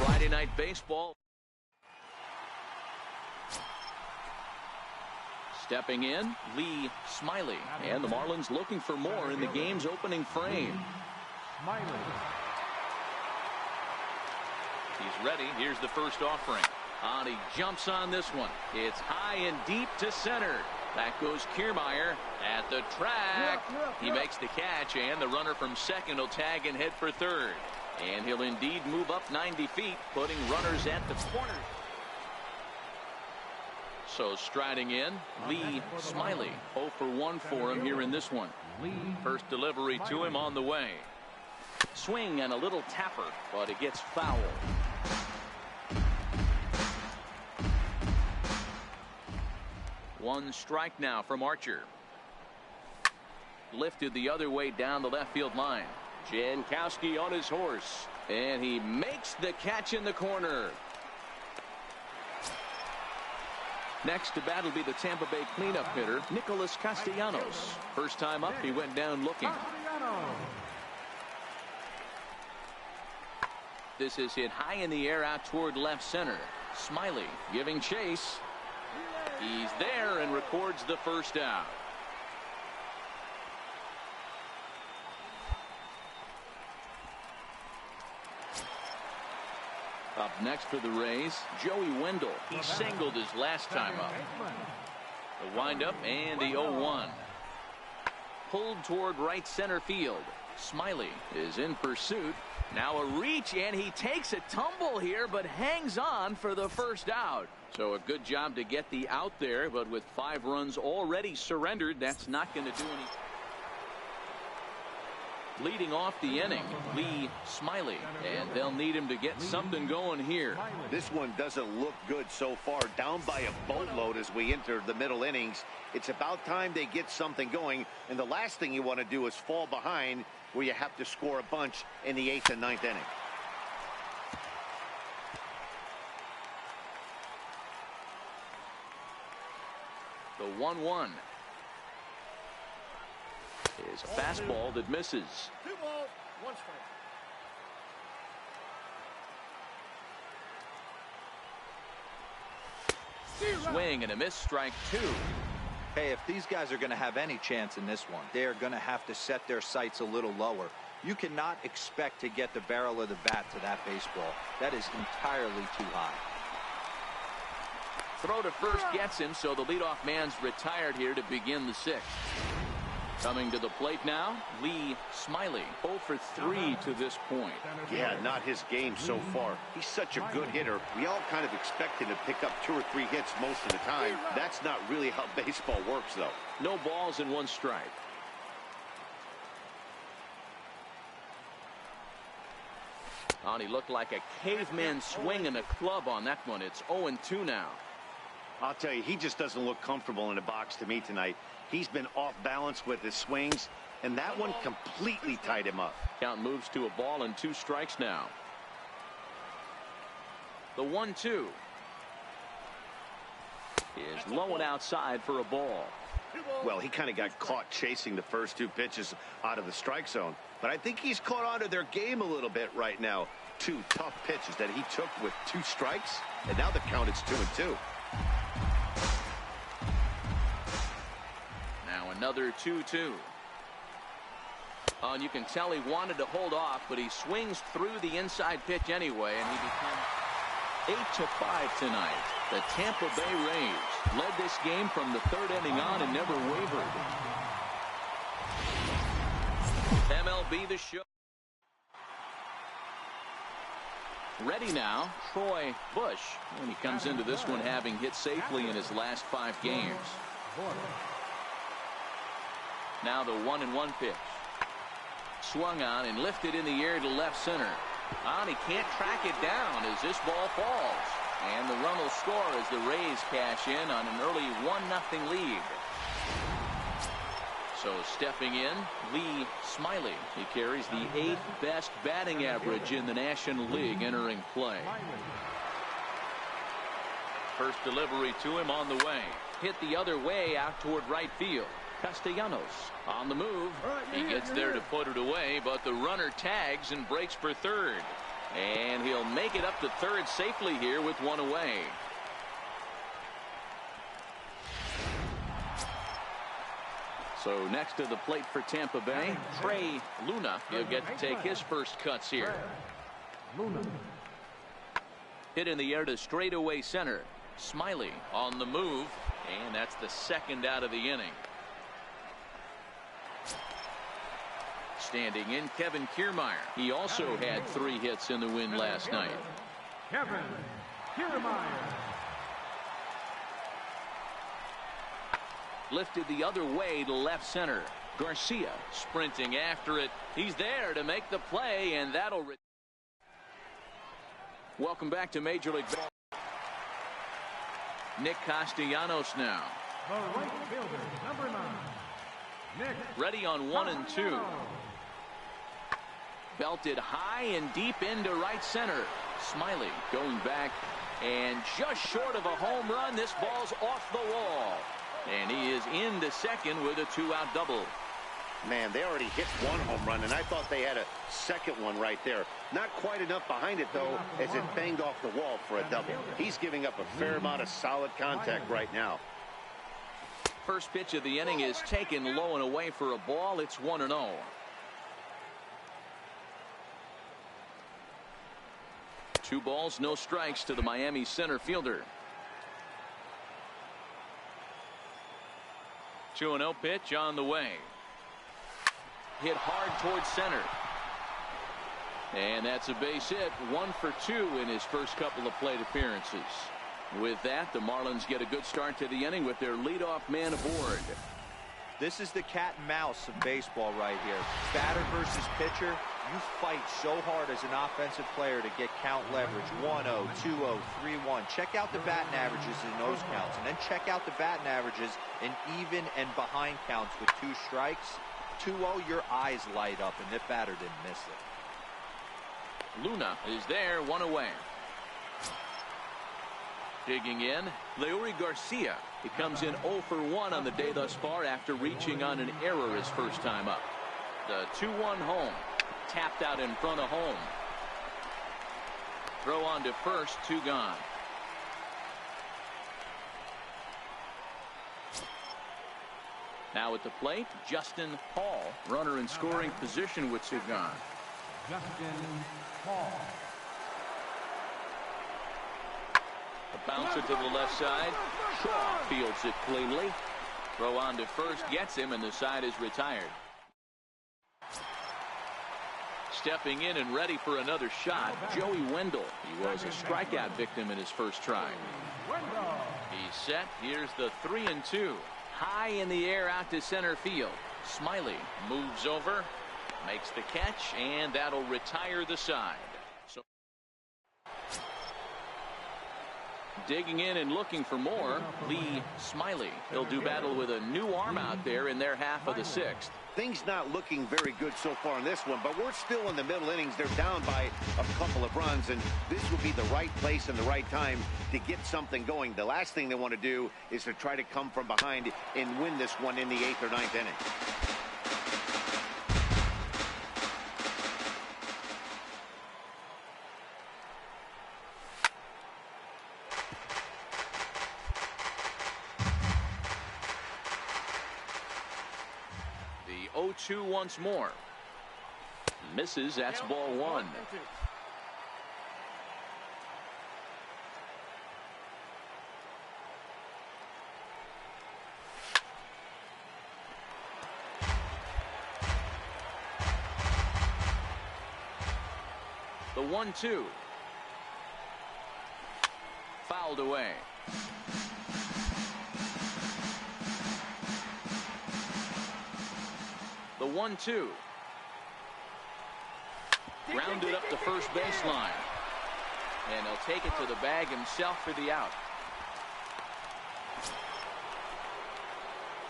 Friday Night Baseball. Stepping in, Lee Smiley. And the Marlins looking for more in the game's opening frame. Smiley. He's ready. Here's the first offering. He jumps on this one. It's high and deep to center. Back goes Kiermaier at the track. He makes the catch, and the runner from second will tag and head for third. And he'll indeed move up 90 feet, putting runners at the corner. So striding in, Lee Smiley. 0 for 1 for him here in this one. First delivery to him on the way. Swing and a little tapper, but it gets foul. One strike now from Archer. Lifted the other way down the left field line. Jankowski on his horse, and he makes the catch in the corner. Next to bat will be the Tampa Bay cleanup hitter, Nicholas Castellanos. First time up, he went down looking. This is hit high in the air out toward left center. Smiley giving chase. He's there and records the first out. Up next for the Rays, Joey Wendell. He singled his last time up. The windup and the 0-1. Pulled toward right center field. Smiley is in pursuit. Now a reach, and he takes a tumble here, but hangs on for the first out. So a good job to get the out there, but with 5 runs already surrendered, that's not going to do anything. Leading off the inning, Lee Smiley, and they'll need him to get something going here. This one doesn't look good so far. Down by a boatload as we enter the middle innings. It's about time they get something going, and the last thing you want to do is fall behind where you have to score a bunch in the 8th and 9th inning. The 1-1 is a fastball that misses. 2 balls, 1 strike. Swing and a miss, strike 2. Hey, if these guys are going to have any chance in this one, they are going to have to set their sights a little lower. You cannot expect to get the barrel of the bat to that baseball. That is entirely too high. Throw to first gets him, so the leadoff man's retired here to begin the 6th. Coming to the plate now, Lee Smiley. 0 for 3 to this point. Yeah, not his game so far. He's such a good hitter. We all kind of expect him to pick up 2 or 3 hits most of the time. That's not really how baseball works, though. No balls and 1 strike. He looked like a caveman swinging a club on that one. It's 0-2 now. I'll tell you, he just doesn't look comfortable in the box to me tonight. He's been off balance with his swings, and that one completely tied him up. Count moves to a ball and 2 strikes now. The 1-2 is low and outside for a ball. Well, he kind of got caught chasing the first 2 pitches out of the strike zone, but I think he's caught on to their game a little bit right now. 2 tough pitches that he took with 2 strikes, and now the count is 2-2. Another 2-2. And you can tell he wanted to hold off, but he swings through the inside pitch anyway, and he becomes 8-5 tonight. The Tampa Bay Rays led this game from the 3rd inning on and never wavered. MLB The Show. Ready now, Troy Bush, when he comes into this one having hit safely in his last 5 games. Now the 1-1 pitch. Swung on and lifted in the air to left center. And he can't track it down as this ball falls. And the run will score as the Rays cash in on an early 1-0 lead. So stepping in, Lee Smiley. He carries the 8th best batting average in the National League entering play. First delivery to him on the way. Hit the other way out toward right field. Castellanos on the move. He gets there to put it away, but the runner tags and breaks for third. And he'll make it up to third safely here with one away. So next to the plate for Tampa Bay, Trey Luna. He'll get to take his first cuts here. Hit in the air to straightaway center. Smiley on the move, and that's the second out of the inning. Standing in, Kevin Kiermaier. He also had 3 hits in the win last night. Kevin Kiermaier. Lifted the other way to left center. Garcia sprinting after it. He's there to make the play, and that'll. Welcome back to Major League Baseball. Nick Castellanos now. The right fielder, number 9. Nick. Ready on 1 and 2. Belted high and deep into right center. Smiley going back and just short of a home run. This ball's off the wall. And he is into second with a 2-out double. Man, they already hit 1 home run, and I thought they had a second one right there. Not quite enough behind it, though, as it banged off the wall for a double. He's giving up a fair amount of solid contact right now. First pitch of the inning is taken low and away for a ball. It's 1-0. Two balls, no strikes to the Miami center fielder. 2-0 pitch on the way. Hit hard towards center. And that's a base hit. 1 for 2 in his first couple of plate appearances. With that, the Marlins get a good start to the inning with their leadoff man aboard. This is the cat and mouse of baseball right here. Batter versus pitcher. You fight so hard as an offensive player to get count leverage. 1-0, 2-0, 3-1. Check out the batting averages in those counts, and then check out the batting averages in even and behind counts with 2 strikes. 2-0, your eyes light up, and the batter didn't miss it. Luna is there, 1 away. Digging in, Leury Garcia. He comes in 0 for 1 on the day thus far after reaching on an error his first time up. The 2-1 home. Tapped out in front of home. Throw on to first, 2 gone. Now at the plate, Justin Hall. Runner in scoring position with 2 gone. Justin Hall. A bouncer to the left side. Shaw fields it cleanly. Throw on to first gets him, and the side is retired. Stepping in and ready for another shot, Joey Wendell. He was a strikeout victim in his first try. He's set. Here's the 3-2. High in the air out to center field. Smiley moves over, makes the catch, and that'll retire the side. So digging in and looking for more, Lee Smiley. He'll do battle with a new arm out there in their half of the 6th. Things not looking very good so far in this one, but we're still in the middle innings. They're down by a couple of runs, and this would be the right place and the right time to get something going. The last thing they want to do is to try to come from behind and win this one in the 8th or 9th inning. The 0-2 once more. Misses. That's ball 1. The 1-2. Fouled away. The 1-2. Grounded up the first baseline. And he'll take it to the bag himself for the out.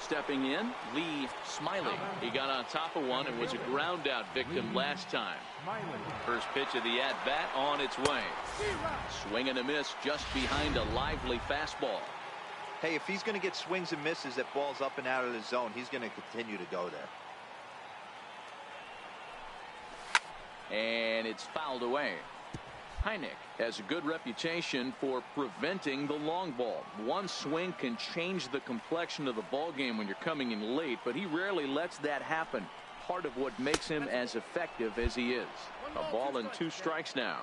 Stepping in, Lee Smiley. He got on top of one and was a ground out victim last time. First pitch of the at-bat on its way. Swing and a miss just behind a lively fastball. Hey, if he's going to get swings and misses at balls up and out of the zone, he's going to continue to go there. And it's fouled away. Heineck has a good reputation for preventing the long ball. One swing can change the complexion of the ball game when you're coming in late, but he rarely lets that happen. Part of what makes him as effective as he is. A ball and 2 strikes now.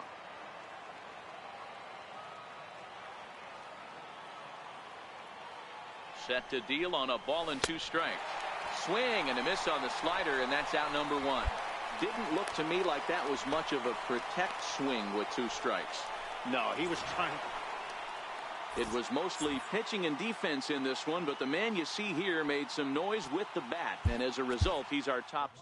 Set to deal on a ball and 2 strikes. Swing and a miss on the slider, and that's out number 1. Didn't look to me like that was much of a protect swing with 2 strikes. No, he was trying. It was mostly pitching and defense in this one, but the man you see here made some noise with the bat, and as a result, he's our top.